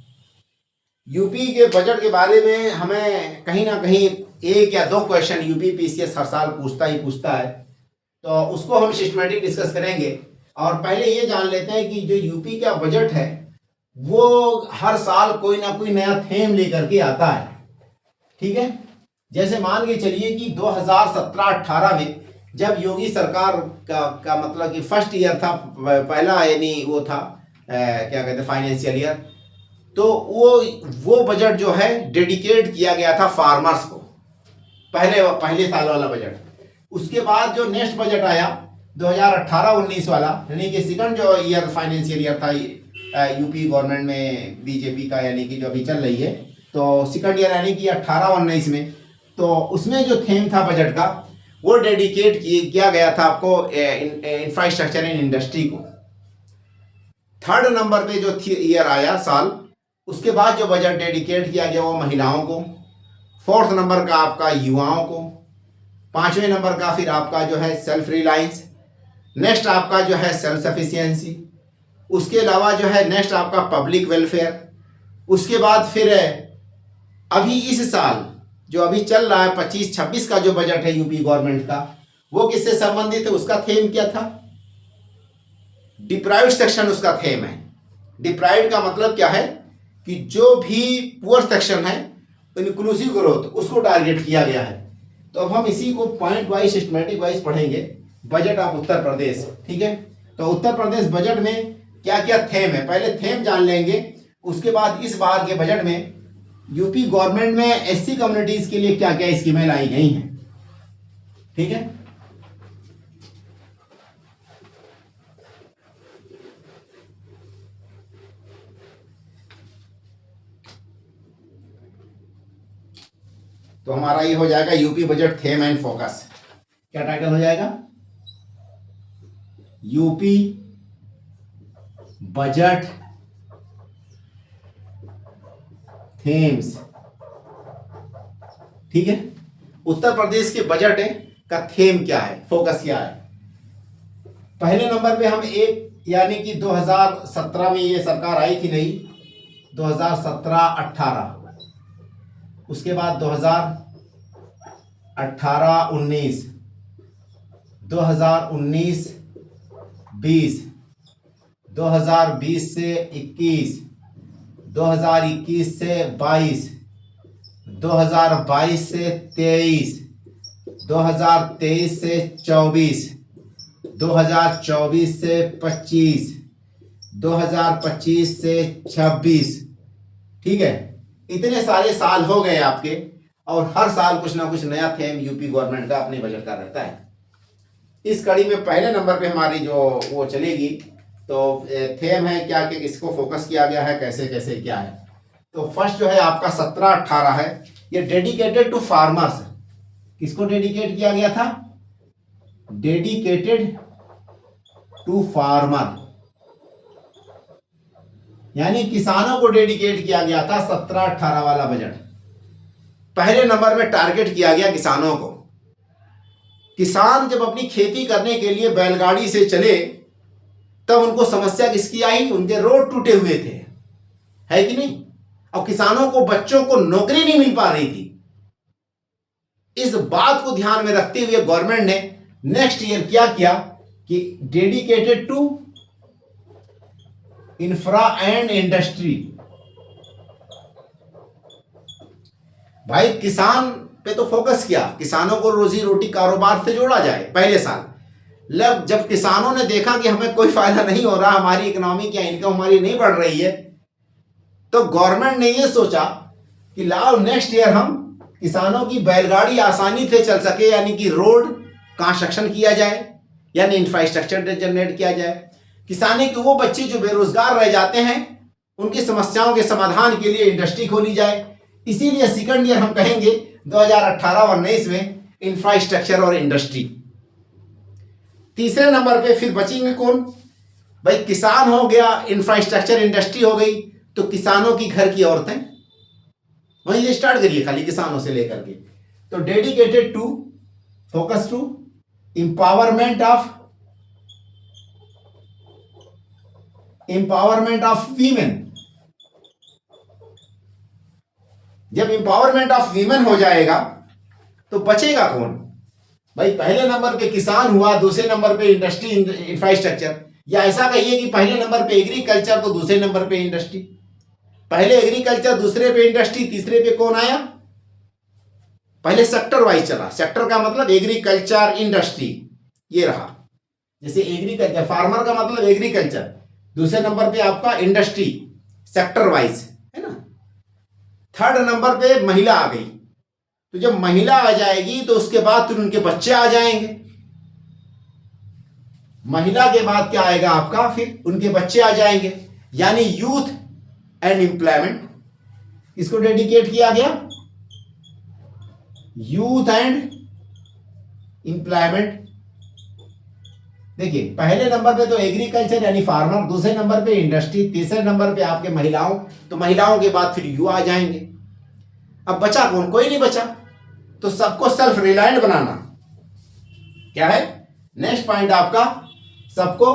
यूपी के बजट के बारे में हमें कहीं ना कहीं एक या दो क्वेश्चन यूपी PCS हर साल पूछता है, तो उसको हम सिस्टमेटिक डिस्कस करेंगे। और पहले ये जान लेते हैं कि जो यूपी का बजट है वो हर साल कोई ना कोई नया थीम लेकर के आता है। ठीक है, जैसे मान के चलिए कि 2017-18 में जब योगी सरकार का मतलब कि फर्स्ट ईयर था, पहला यानी वो था क्या कहते हैं फाइनेंशियल ईयर, तो वो बजट जो है डेडिकेट किया गया था फार्मर्स को, पहले साल वाला बजट। उसके बाद जो नेक्स्ट बजट आया 2018-19 वाला, यानी कि सेकंड जो ईयर फाइनेंशियल ईयर था यूपी गवर्नमेंट में बीजेपी का, यानी कि जो अभी चल रही है, तो सेकंड ईयर यानी कि 18-19 में तो उसमें जो थीम था बजट का वो डेडिकेट किया गया था आपको इंफ्रास्ट्रक्चर एंड इंडस्ट्री को। थर्ड नंबर पे जो ईयर आया साल, उसके बाद जो बजट डेडिकेट किया गया वो महिलाओं को। फोर्थ नंबर का आपका युवाओं को। पांचवें नंबर का फिर आपका जो है सेल्फ रिलायंस। नेक्स्ट आपका जो है सेल्फ सफिशिएंसी। उसके अलावा जो है नेक्स्ट आपका पब्लिक वेलफेयर। उसके बाद फिर अभी इस साल जो अभी चल रहा है 25-26 का जो बजट है यूपी गवर्नमेंट का, वो किससे संबंधित है? उसका थीम क्या था? डिप्राइव्ड सेक्शन उसका थीम है। डिप्राइव्ड का मतलब क्या है कि जो भी पुअर सेक्शन है, इंक्लूसिव ग्रोथ, उसको टारगेट किया गया है। तो अब हम इसी को पॉइंट वाइज सिस्टमेटिक वाइज पढ़ेंगे। बजट ऑफ उत्तर प्रदेश, ठीक है। तो उत्तर प्रदेश बजट में क्या क्या थीम है, पहले थीम जान लेंगे। उसके बाद इस बार के बजट में यूपी गवर्नमेंट में एससी कम्युनिटीज के लिए क्या क्या स्कीमें लाई गई हैं, ठीक है। तो हमारा ये हो जाएगा UP budget theme and focus. क्या टाइटल हो जाएगा? यूपी बजट थीम्स, ठीक है। उत्तर प्रदेश के बजट का थीम क्या है, फोकस क्या है? पहले नंबर पे हम एक, यानी कि 2017 में ये सरकार आई थी नहीं, 2017-18, उसके बाद 2018-19, 2019-20, 2020 से 21, 2021 से 22, 2022 से 23, 2023 से 24, 2024 से 25, 2025 से 26, ठीक है। इतने सारे साल हो गए आपके, और हर साल कुछ ना कुछ नया थीम यूपी गवर्नमेंट का अपने बजट का रहता है। इस कड़ी में पहले नंबर पे हमारी जो वो चलेगी, तो थीम है क्या कि किसको फोकस किया गया है, कैसे कैसे क्या है। तो फर्स्ट जो है आपका 17-18 है, ये डेडिकेटेड टू फार्मर्स। किसको डेडिकेट किया गया था? डेडिकेटेड टू फार्मर, यानी किसानों को डेडिकेट किया गया था 17-18 वाला बजट। पहले नंबर में टारगेट किया गया किसानों को। किसान जब अपनी खेती करने के लिए बैलगाड़ी से चले, तब उनको समस्या किसकी आई? उनके रोड टूटे हुए थे, है कि नहीं? और किसानों को, बच्चों को नौकरी नहीं मिल पा रही थी। इस बात को ध्यान में रखते हुए गवर्नमेंट ने नेक्स्ट ईयर क्या किया कि dedicated to infra and industry. भाई किसान पे तो फोकस किया, किसानों को रोजी रोटी कारोबार से जोड़ा जाए। पहले साल जब किसानों ने देखा कि हमें कोई फायदा नहीं हो रहा, हमारी इकोनॉमी क्या इनकम हमारी नहीं बढ़ रही है, तो गवर्नमेंट ने ये सोचा कि लाओ नेक्स्ट ईयर हम किसानों की बैलगाड़ी आसानी से चल सके, यानी कि रोड कंस्ट्रक्शन किया जाए, यानी इंफ्रास्ट्रक्चर जनरेट किया जाए। किसानी के वो बच्चे जो बेरोजगार रह जाते हैं, उनकी समस्याओं के समाधान के लिए इंडस्ट्री खोली जाए। इसीलिए सेकंड ईयर हम कहेंगे 2018-19 में इंफ्रास्ट्रक्चर और इंडस्ट्री। तीसरे नंबर पे फिर बचेंगे कौन? भाई किसान हो गया, इंफ्रास्ट्रक्चर इंडस्ट्री हो गई, तो किसानों की घर की औरतें, वहीं से स्टार्ट करिए खाली किसानों से लेकर के। तो dedicated to, focus to empowerment of women. जब एम्पावरमेंट ऑफ वीमेन हो जाएगा तो बचेगा कौन? भाई पहले नंबर पे किसान हुआ, दूसरे नंबर पे इंडस्ट्री इंफ्रास्ट्रक्चर, या ऐसा कहिए कि पहले नंबर पे एग्रीकल्चर तो दूसरे नंबर पे इंडस्ट्री। पहले एग्रीकल्चर, दूसरे पे इंडस्ट्री, तीसरे पे कौन आया? पहले सेक्टर वाइज चला। सेक्टर का मतलब एग्रीकल्चर, इंडस्ट्री, ये रहा। जैसे एग्रीकल्चर, फार्मर का मतलब एग्रीकल्चर, दूसरे नंबर पे आपका इंडस्ट्री, सेक्टर वाइज, है ना। थर्ड नंबर पे महिला आ गई, तो जब महिला आ जाएगी तो उसके बाद फिर उनके बच्चे आ जाएंगे। महिला के बाद क्या आएगा आपका? फिर उनके बच्चे आ जाएंगे, यानी यूथ एंड एम्प्लॉयमेंट। इसको डेडिकेट किया गया यूथ एंड एम्प्लॉयमेंट। देखिए पहले नंबर पे तो एग्रीकल्चर यानी फार्मर, दूसरे नंबर पे इंडस्ट्री, तीसरे नंबर पे आपके महिलाओं, तो महिलाओं के बाद फिर युवा आ जाएंगे। अब बचा कौन? कोई नहीं बचा। तो सबको सेल्फ रिलायंट बनाना क्या है नेक्स्ट पॉइंट आपका, सबको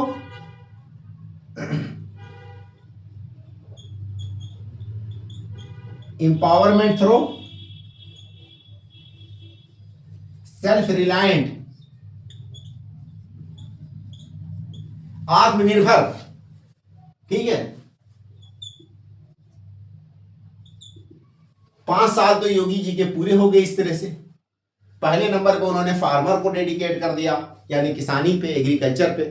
एम्पावरमेंट थ्रू सेल्फ रिलायंट, आत्मनिर्भर। ठीक है, 5 साल तो योगी जी के पूरे हो गए इस तरह से। पहले नंबर पे उन्होंने फार्मर को डेडिकेट कर दिया यानी किसानी पे, एग्रीकल्चर पे।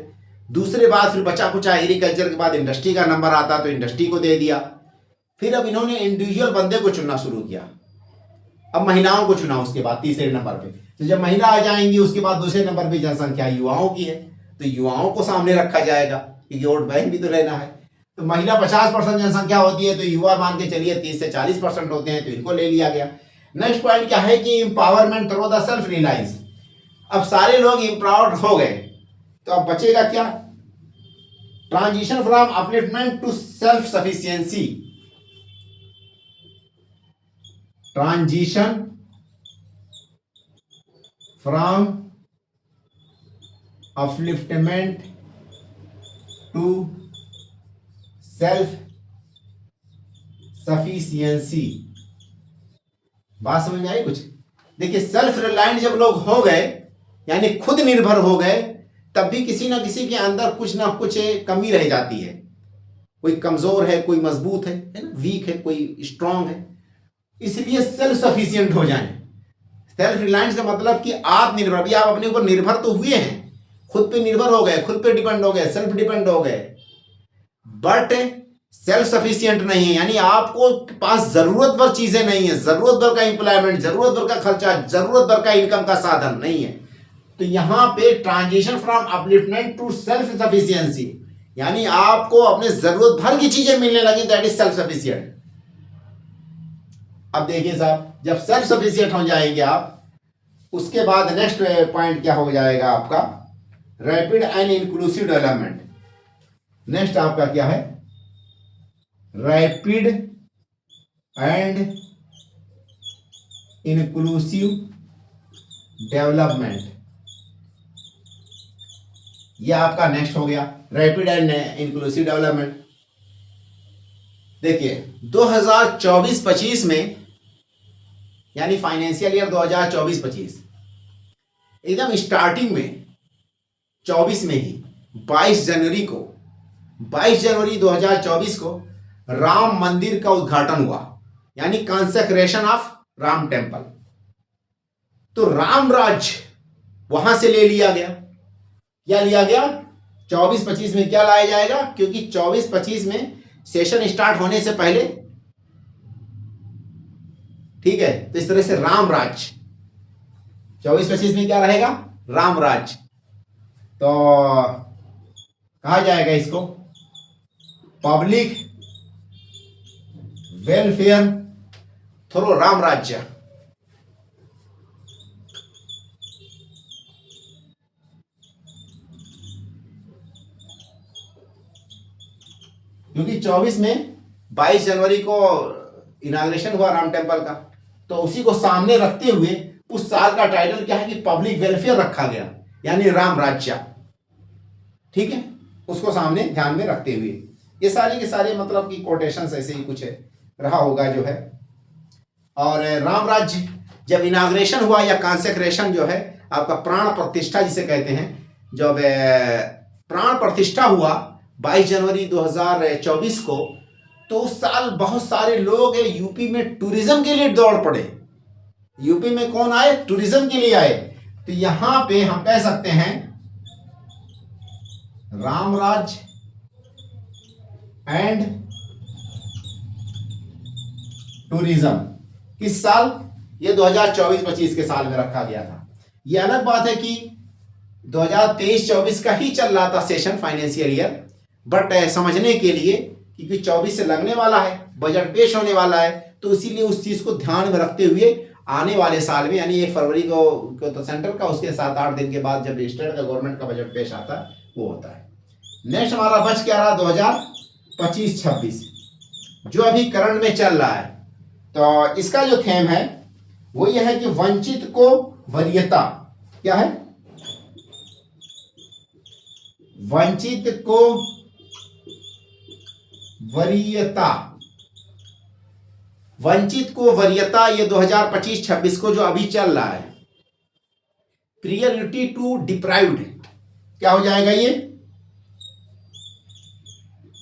दूसरे बाद फिर बचा कुचा एग्रीकल्चर के बाद इंडस्ट्री का नंबर आता तो इंडस्ट्री को दे दिया। फिर अब इन्होंने इंडिविजुअल बंदे को चुनना शुरू किया, अब महिलाओं को चुना उसके बाद तीसरे नंबर पे। तो जब महिला आ जाएंगी उसके बाद दूसरे नंबर पे जनसंख्या युवाओं की है, तो युवाओं को सामने रखा जाएगा क्योंकि वोट बैंक भी तो लेना है। तो महिला 50% जनसंख्या होती है तो युवा मान के चलिए 30 से 40% होते हैं, तो इनको ले लिया गया। नेक्स्ट पॉइंट क्या है कि empowerment through the self reliance. अब सारे लोग एम्पावर्ड हो गए तो अब बचेगा क्या? Transition from upliftment to self sufficiency. Transition from upliftment to self sufficiency. बात समझ में आई कुछ? देखिए सेल्फ रिलायंट जब लोग हो गए यानी खुद निर्भर हो गए, तब भी किसी ना किसी के अंदर कुछ ना कुछ कमी रह जाती है। कोई कमजोर है, कोई मजबूत है ना, वीक है, कोई स्ट्रांग है। इसलिए सेल्फ सफिशिएंट हो जाएं। सेल्फ रिलायंस का मतलब कि आत्मनिर्भर। भी आप अपने ऊपर निर्भर तो हुए हैं, खुद पे निर्भर हो गए, खुद पे डिपेंड हो गए, सेल्फ डिपेंड हो गए, बट सेल्फ सफिशिएंट नहीं है यानी आपको पास जरूरत भर चीजें नहीं है, जरूरत भर का एम्प्लॉयमेंट, जरूरत भर का खर्चा, जरूरत भर का इनकम का साधन नहीं है। तो यहां पे transition from upliftment to self sufficiency यानी आपको अपने जरूरत भर की चीजें मिलने लगी, दैट इज सेल्फ सफिशिएंट। अब देखिए साहब, जब सेल्फ सफिशिएंट हो जाएंगे आप, उसके बाद नेक्स्ट पॉइंट क्या हो जाएगा आपका? Rapid and inclusive development. Next आपका क्या है? रैपिड एंड इंक्लूसिव डेवलपमेंट, यह आपका नेक्स्ट हो गया, रैपिड एंड इंक्लूसिव डेवलपमेंट। देखिए 2024-25 में यानी फाइनेंशियल ईयर 2024-25 एकदम स्टार्टिंग में 24 में ही 22 जनवरी 2024 को राम मंदिर का उद्घाटन हुआ यानी कंसेक्रेशन ऑफ राम टेम्पल। तो राम राज्य वहां से ले लिया गया। क्या लिया गया? 24-25 में क्या लाया जाएगा? क्योंकि 24-25 में सेशन स्टार्ट होने से पहले, ठीक है, तो इस तरह से राम राज्य 24-25 में क्या रहेगा? राम राज्य। तो कहा जाएगा इसको पब्लिक वेलफेयर थ्रू राम राज्य। क्योंकि 24 में 22 जनवरी को इनाग्रेशन हुआ राम टेम्पल का, तो उसी को सामने रखते हुए उस साल का टाइटल क्या है कि पब्लिक वेलफेयर रखा गया यानी राम राज्य। ठीक है, उसको सामने ध्यान में रखते हुए ये सारे के सारे मतलब कि कोटेशंस ऐसे ही कुछ रहा होगा जो है। और राम राज्य जब इनाग्रेशन हुआ या कंसेक्रेशन जो है आपका प्राण प्रतिष्ठा जिसे कहते हैं, जब प्राण प्रतिष्ठा हुआ 22 जनवरी 2024 को, तो उस साल बहुत सारे लोग यूपी में टूरिज्म के लिए दौड़ पड़े। यूपी में कौन आए? टूरिज्म के लिए आए। तो यहां पे हम कह सकते हैं राम राज्य एंड टूरिज्म किस साल? ये 2024-25 के साल में रखा गया था। ये अलग बात है कि 2023-24 का ही चल रहा था सेशन फाइनेंशियल ईयर, बट समझने के लिए क्योंकि 24 से लगने वाला है, बजट पेश होने वाला है, तो इसीलिए उस चीज को ध्यान में रखते हुए आने वाले साल में यानी 1 फरवरी को तो सेंट्रल का, उसके 7-8 दिन के बाद जब स्टेट का गवर्नमेंट का बजट पेश आता है वो होता है। नेक्स्ट हमारा बच क्या रहा 2025-26 जो अभी करंट में चल रहा है। तो इसका जो थीम है वो ये है कि वंचित को वरीयता, क्या है, वंचित को वरीयता, वंचित को वरीयता, ये 2025-26 को जो अभी चल रहा है। प्रियोरिटी टू डिप्राइव्ड, क्या हो जाएगा ये,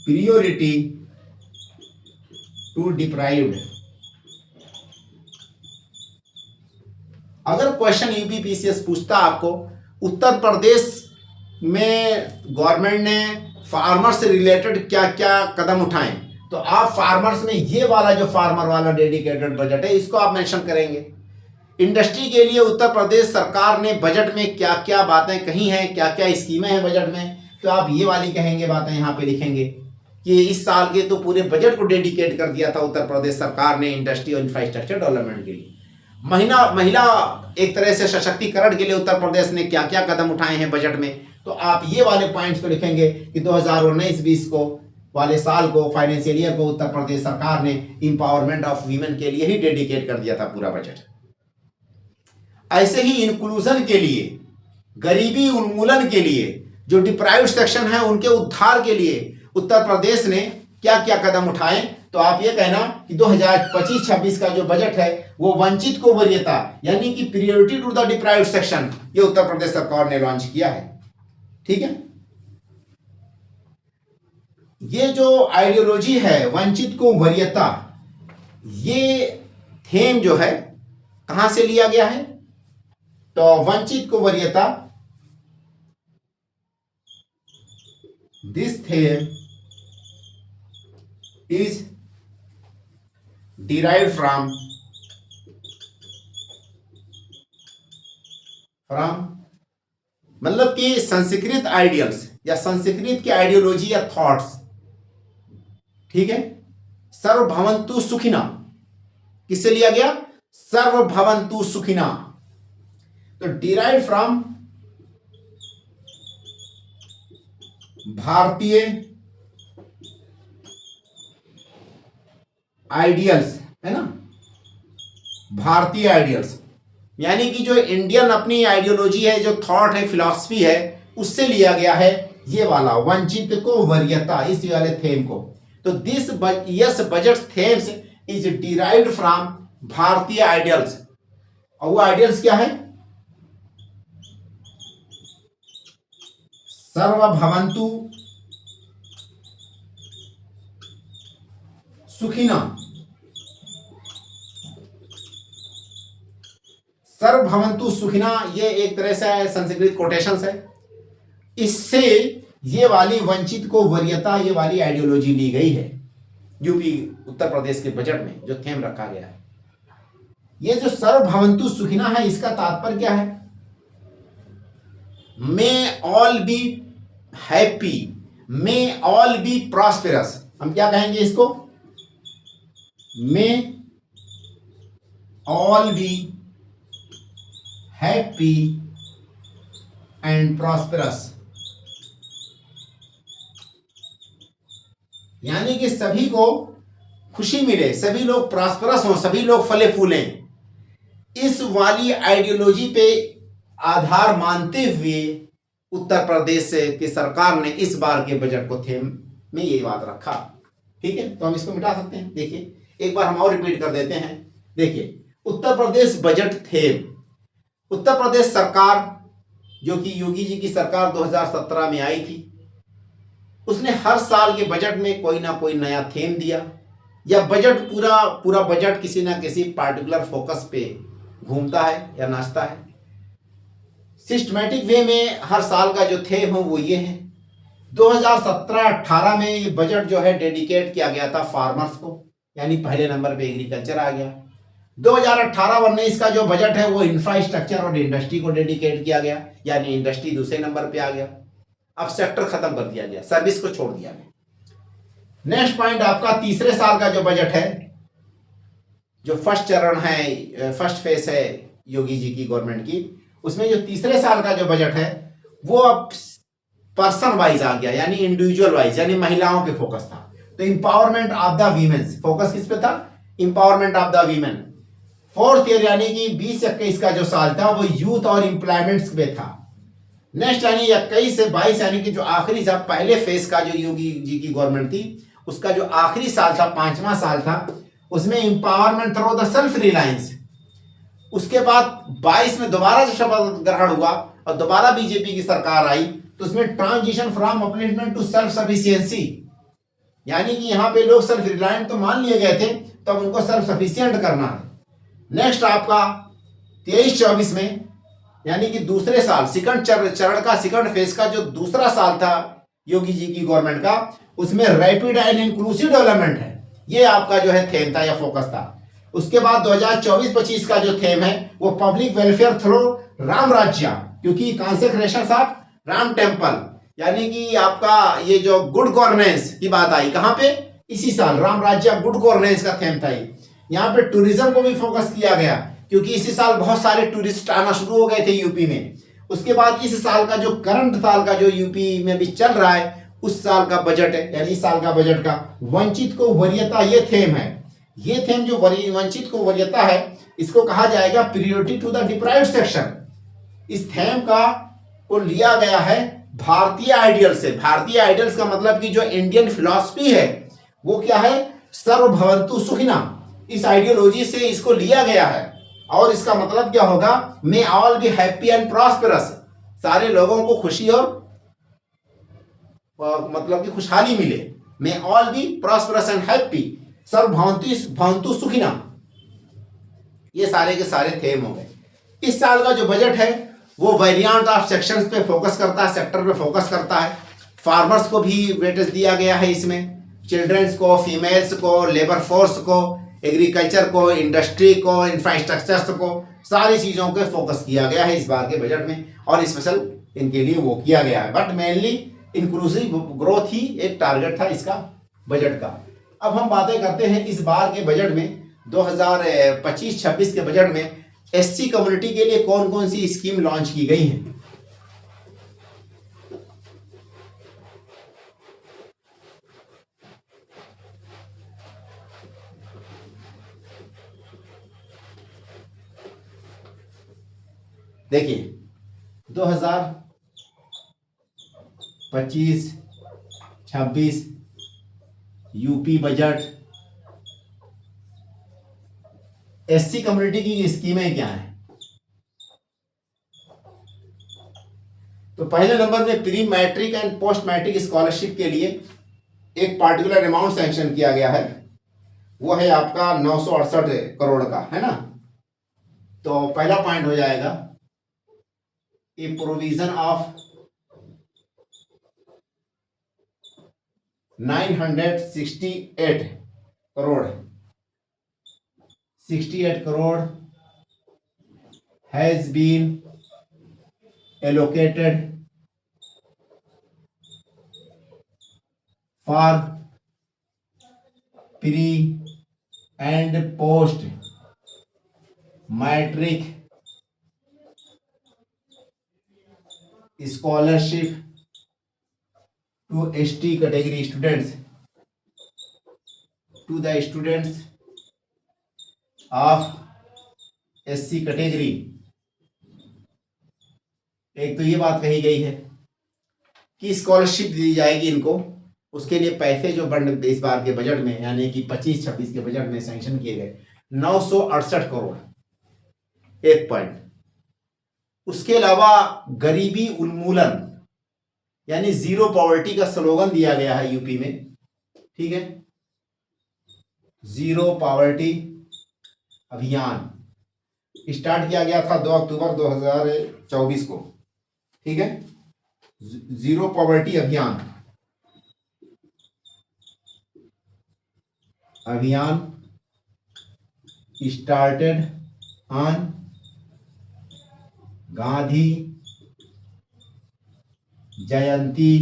प्रियोरिटी टू डिप्राइव्ड। अगर क्वेश्चन यूपीपीसीएस पूछता आपको उत्तर प्रदेश में गवर्नमेंट ने फार्मर से रिलेटेड क्या क्या कदम उठाए, तो आप फार्मर्स में ये वाला जो फार्मर वाला डेडिकेटेड बजट है इसको आप मेंशन करेंगे। इंडस्ट्री के लिए उत्तर प्रदेश सरकार ने बजट में क्या क्या बातें कही हैं, क्या क्या स्कीमें हैं बजट में, तो आप ये वाली कहेंगे बातें, यहाँ पे लिखेंगे कि इस साल के तो पूरे बजट को डेडिकेट कर दिया था उत्तर प्रदेश सरकार ने इंडस्ट्री और इंफ्रास्ट्रक्चर डेवलपमेंट के लिए। महिला एक तरह से सशक्तिकरण के लिए उत्तर प्रदेश ने क्या क्या कदम उठाए हैं बजट में, तो आप ये वाले पॉइंट्स को लिखेंगे कि 2019-20 को वाले साल को, फाइनेंशियल ईयर को उत्तर प्रदेश सरकार ने इंपावरमेंट ऑफ वीमेन के लिए ही डेडिकेट कर दिया था पूरा बजट। ऐसे ही इंक्लूजन के लिए, गरीबी उन्मूलन के लिए, जो डिप्राइव्ड सेक्शन है उनके उद्धार के लिए उत्तर प्रदेश ने क्या क्या कदम उठाए, तो आप ये कहना कि 2025-26 का जो बजट है वो वंचित को वरीयता यानी कि priority to the deprived section ये उत्तर प्रदेश सरकार ने लॉन्च किया है। ठीक है, ये जो आइडियोलॉजी है वंचित को वरीयता, ये थीम जो है कहां से लिया गया है, तो वंचित को वरीयता, this theme is derived from मतलब कि संस्कृत आइडियल्स या संस्कृत की आइडियोलॉजी या थॉट्स। ठीक है, सर्वभवन्तु सुखिना किससे लिया गया, सर्वभवन्तु सुखिना, तो डिराइव फ्रॉम भारतीय आइडियल्स, है ना, भारतीय आइडियल्स यानी कि जो इंडियन अपनी आइडियोलॉजी है, जो थॉट है, फिलॉसफी है, उससे लिया गया है ये वाला वंचित को वरीयता, इस वाले थीम को। तो this yes budget themes is derived from भारतीय आइडियल्स, और वो आइडियल्स क्या है, सर्वभवन्तु सुखिना, सर्वभवन्तु सुखिना, ये एक तरह से संस्कृत कोटेशंस है, इससे ये वाली वंचित को वरीयता ये वाली आइडियोलॉजी ली गई है यूपी उत्तर प्रदेश के बजट में जो थीम रखा गया है। ये जो सर्वभवन्तु सुखिना है इसका तात्पर्य क्या है, may all be happy, may all be prosperous, हम क्या कहेंगे इसको, may all be happy and prosperous, यानी कि सभी को खुशी मिले, सभी लोग प्रॉस्पेरस हों, सभी लोग फले फूलें। इस वाली आइडियोलॉजी पे आधार मानते हुए उत्तर प्रदेश की सरकार ने इस बार के बजट को थीम में ये बात रखा। ठीक है, तो हम इसको मिटा सकते हैं। देखिए एक बार हम और रिपीट कर देते हैं। देखिए उत्तर प्रदेश बजट थीम, उत्तर प्रदेश सरकार जो कि योगी जी की सरकार 2017 में आई थी, उसने हर साल के बजट में कोई ना कोई नया थीम दिया, या बजट पूरा बजट किसी ना किसी पार्टिकुलर फोकस पे घूमता है या नाचता है। सिस्टमैटिक वे में हर साल का जो थीम है वो ये है। 2017-18 में ये बजट जो है डेडिकेट किया गया था फार्मर्स को, यानी पहले नंबर पे एग्रीकल्चर आ गया। 2018-19 का जो बजट है वो इंफ्रास्ट्रक्चर और इंडस्ट्री को डेडिकेट किया गया, यानी इंडस्ट्री दूसरे नंबर पे आ गया। अब सेक्टर खत्म कर दिया गया, सर्विस को छोड़ दिया गया। नेक्स्ट पॉइंट आपका तीसरे साल का जो बजट है जो फर्स्ट चरण है, फर्स्ट फेज है योगी जी की गवर्नमेंट की, उसमें जो तीसरे साल का जो बजट है वो अब पर्सन वाइज आ गया, यानी इंडिविजुअल वाइज, यानी महिलाओं पे फोकस था। तो empowerment of the women, focus किस पे था? Empowerment of the women. Fourth year यानी कि 20-21 का जो साल था वो यूथ और एम्प्लॉयमेंट पे था। नेक्स्ट यानी 21 से 22 यानी कि जो आखिरी साल, पहले फेज का जो योगी जी की गवर्नमेंट थी उसका जो आखिरी साल था, 5वां साल था, उसमें empowerment through the self reliance. उसके बाद 22 में दोबारा जब शपथ ग्रहण हुआ और दोबारा बीजेपी की सरकार आई तो उसमें transition from upliftment to self sufficiency, यानी कि यहाँ पे लोग सेल्फ रिलायंट तो मान लिए गए थे, तब तो उनको सेल्फ सफिशियंट करना है। नेक्स्ट आपका 23-24 में यानी कि दूसरे साल, सेकंड चरण का, सेकंड फेज का जो दूसरा साल था योगी जी की गवर्नमेंट का, उसमें रैपिड एंड इंक्लूसिव डेवलपमेंट है, ये आपका जो है थीम था या फोकस था। उसके बाद 2024-25 का जो थीम है वो पब्लिक वेलफेयर थ्रू राम राज्य, क्योंकि कॉन्सेक्रेशन ऑफ राम टेम्पल, यानी कि आपका ये जो गुड गवर्नेंस की बात आई कहां पे, इसी साल राम राज्य गुड गवर्नेंस का थीम था। यहाँ पे टूरिज्म को भी फोकस किया गया, क्योंकि इसी साल बहुत सारे टूरिस्ट आना शुरू हो गए थे यूपी में। उसके बाद इस साल का जो करंट साल का जो यूपी में भी चल रहा है उस साल का बजट है, यानी इस साल का बजट का वंचित को वरीयता, ये थीम है। ये थीम जो वंचित को वरीयता है इसको कहा जाएगा priority to the deprived section. इस थीम का को लिया गया है भारतीय आइडियल से। भारतीय आइडियल्स का मतलब कि जो इंडियन फिलॉसफी है वो क्या है, सर्वभवन्तु सुखिना, इस आइडियोलॉजी से इसको लिया गया है। और इसका मतलब क्या होगा, may all be happy and prosperous, सारे लोगों को खुशी और मतलब कि खुशहाली मिले। May all be prosperous and happy, सर्वभवन्तु सुखिना, ये सारे के सारे थीम हो गए। इस साल का जो बजट है वो वेरिएंट ऑफ सेक्शंस पे फोकस करता है, सेक्टर पे फोकस करता है। फार्मर्स को भी वेटेज दिया गया है इसमें, चिल्ड्रंस को, फीमेल्स को, लेबर फोर्स को, एग्रीकल्चर को, इंडस्ट्री को, इंफ्रास्ट्रक्चर्स को, सारी चीज़ों पे फोकस किया गया है इस बार के बजट में, और स्पेशल इनके लिए वो किया गया है। बट मेनली इंक्लूसिव ग्रोथ ही एक टारगेट था इसका बजट का। अब हम बातें करते हैं इस बार के बजट में, 2025-26 के बजट में एससी कम्युनिटी के लिए कौन कौन सी स्कीम लॉन्च की गई हैं। देखिए 2025-26 यूपी बजट, एससी कम्युनिटी की स्कीमें क्या हैं। तो पहले नंबर में pre matric and post matric scholarship के लिए एक पार्टिकुलर अमाउंट सैंक्शन किया गया है, वो है आपका 968 करोड़ का, है ना। तो पहला पॉइंट हो जाएगा ए provision of 968 crore, 68 crore has been allocated for pre and post matric scholarship to ST category students, to the students of SC category. एक तो ये बात कही गई है कि स्कॉलरशिप दी जाएगी इनको, उसके लिए पैसे जो बंड इस बार के बजट में यानी कि 25-26 के बजट में सैंक्शन किए गए 968 करोड़, एक पॉइंट। उसके अलावा गरीबी उन्मूलन यानी जीरो पॉवर्टी का स्लोगन दिया गया है यूपी में, ठीक है, जीरो पॉवर्टी अभियान स्टार्ट किया गया था 2 अक्टूबर 2024 को, ठीक है। जीरो पॉवर्टी अभियान स्टार्टेड ऑन गांधी जयंती,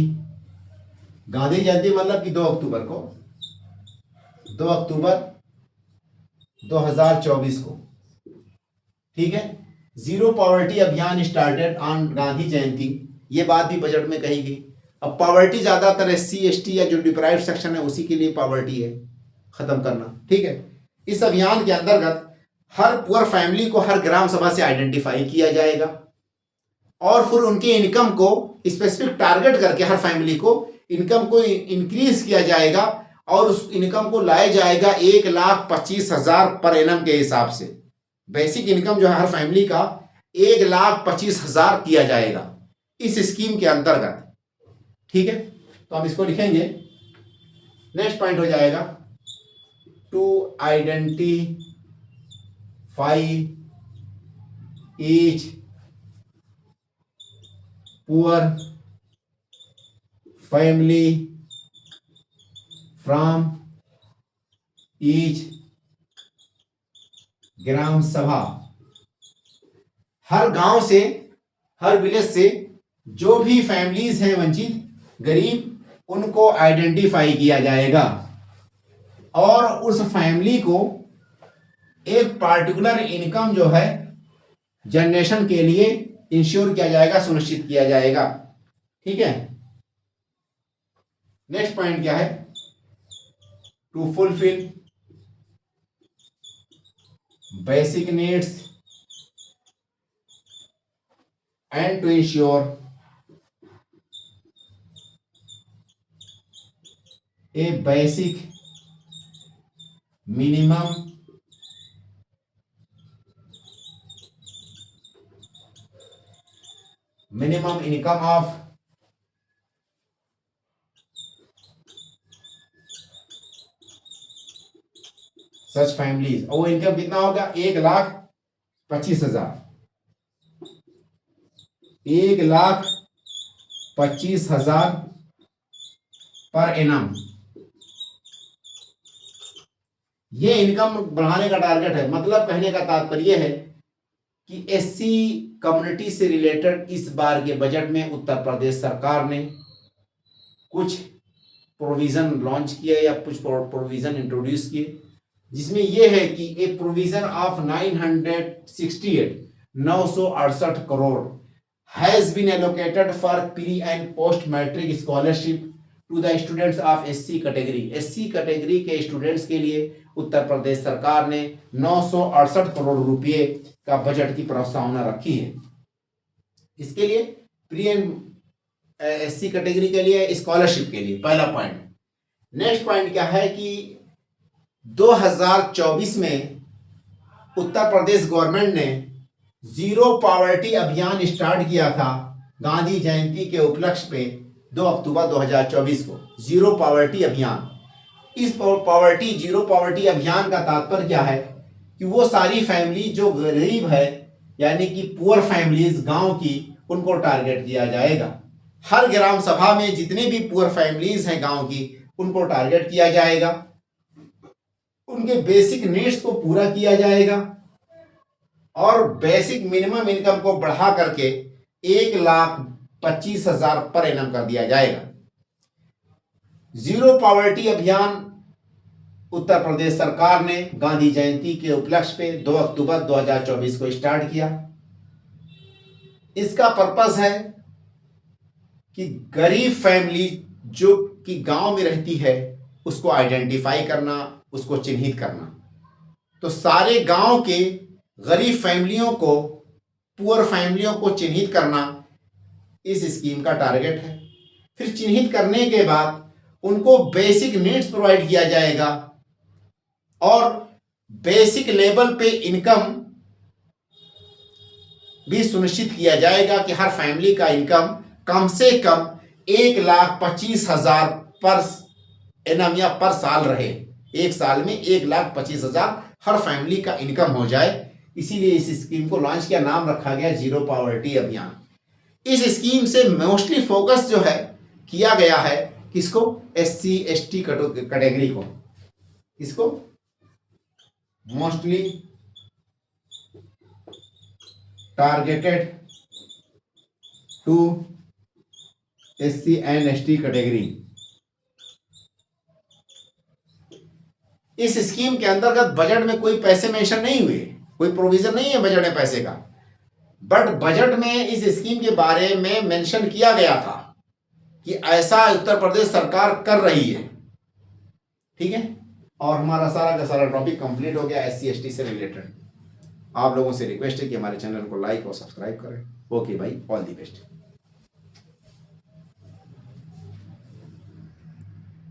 गांधी जयंती मतलब कि 2 अक्टूबर को, 2 अक्टूबर 2024 को, ठीक है। जीरो पॉवर्टी अभियान स्टार्टेड ऑन गांधी जयंती, ये बात भी बजट में कही गई। अब पॉवर्टी ज्यादातर एससी एसटी या जो डिप्राइव्ड सेक्शन है उसी के लिए पॉवर्टी है, खत्म करना, ठीक है। इस अभियान के अंतर्गत हर पुअर फैमिली को हर ग्राम सभा से आइडेंटिफाई किया जाएगा और फिर उनके इनकम को स्पेसिफिक टारगेट करके हर फैमिली को इनकम को इंक्रीज किया जाएगा और उस इनकम को लाया जाएगा 1,25,000 पर एनम के हिसाब से। बेसिक इनकम जो है हर फैमिली का 1,25,000 किया जाएगा इस स्कीम के अंतर्गत, ठीक है। तो हम इसको लिखेंगे, नेक्स्ट पॉइंट हो जाएगा to identify each poor family from each gram sabha. हर गांव से, हर विलेज से जो भी फैमिलीज हैं वंचित गरीब, उनको आइडेंटिफाई किया जाएगा और उस फैमिली को एक पार्टिकुलर इनकम जो है जनरेशन के लिए इंश्योर किया जाएगा, सुनिश्चित किया जाएगा, ठीक है। नेक्स्ट पॉइंट क्या है, to fulfil basic needs and to ensure a basic minimum income of such families. और वो इनकम कितना होगा, 1,25,000, 1,25,000 पर एनम। ये इनकम बढ़ाने का टारगेट है। मतलब कहने का तात्पर्य है कि एससी कम्युनिटी से रिलेटेड इस बार के बजट में उत्तर प्रदेश सरकार ने कुछ प्रोविजन लॉन्च किए या कुछ प्रोविजन इंट्रोड्यूस किए, जिसमें यह है कि एक provision of 968 crore has been allocated for pre and post matric scholarship to the students of SC category. SC category के स्टूडेंट्स के लिए उत्तर प्रदेश सरकार ने 968 करोड़ रुपए का बजट की प्रस्तावना रखी है। इसके लिए प्री एंड एससी कैटेगरी के लिए स्कॉलरशिप के लिए, पहला पॉइंट। नेक्स्ट पॉइंट क्या है कि 2024 में उत्तर प्रदेश गवर्नमेंट ने जीरो पॉवर्टी अभियान स्टार्ट किया था गांधी जयंती के उपलक्ष्य पे 2 अक्टूबर 2024 को, जीरो पॉवर्टी अभियान। इस जीरो पॉवर्टी अभियान का तात्पर्य क्या है कि वो सारी फैमिली जो गरीब है यानी कि पुअर फैमिलीज गांव की, उनको टारगेट किया जाएगा। हर ग्राम सभा में जितने भी पुअर फैमिलीज हैं गांव की, उनको टारगेट किया जाएगा, उनके बेसिक नीड्स को पूरा किया जाएगा और बेसिक मिनिमम इनकम को बढ़ा करके 1,25,000 पर एनम कर दिया जाएगा। जीरो पॉवर्टी अभियान उत्तर प्रदेश सरकार ने गांधी जयंती के उपलक्ष्य पे 2 अक्टूबर 2024 को स्टार्ट किया। इसका पर्पस है कि गरीब फैमिली जो कि गांव में रहती है उसको आइडेंटिफाई करना, उसको चिन्हित करना। तो सारे गांव के गरीब फैमिलियों को, पुअर फैमिलियों को चिन्हित करना इस स्कीम का टारगेट है। फिर चिन्हित करने के बाद उनको बेसिक नीड्स प्रोवाइड किया जाएगा और बेसिक लेवल पे इनकम भी सुनिश्चित किया जाएगा कि हर फैमिली का इनकम कम से कम 1,25,000 पर एनम या पर साल रहे। एक साल में 1,25,000 हर फैमिली का इनकम हो जाए, इसीलिए इस स्कीम को लॉन्च किया, नाम रखा गया जीरो पॉवर्टी अभियान। इस स्कीम से मोस्टली फोकस जो है किया गया है किसको, एससी एसटी कैटेगरी को। इसको mostly targeted to SC and ST category. इस स्कीम के अंतर्गत बजट में कोई पैसे मेंशन नहीं हुए, कोई प्रोविजन नहीं है बजट में पैसे का, बट बजट में इस स्कीम के बारे में मेंशन किया गया था कि ऐसा उत्तर प्रदेश सरकार कर रही है। ठीक है, और हमारा सारा का सारा टॉपिक कंप्लीट हो गया SC ST से रिलेटेड। आप लोगों से रिक्वेस्ट है कि हमारे चैनल को लाइक और सब्सक्राइब करें। ओके भाई, ऑल दी बेस्ट।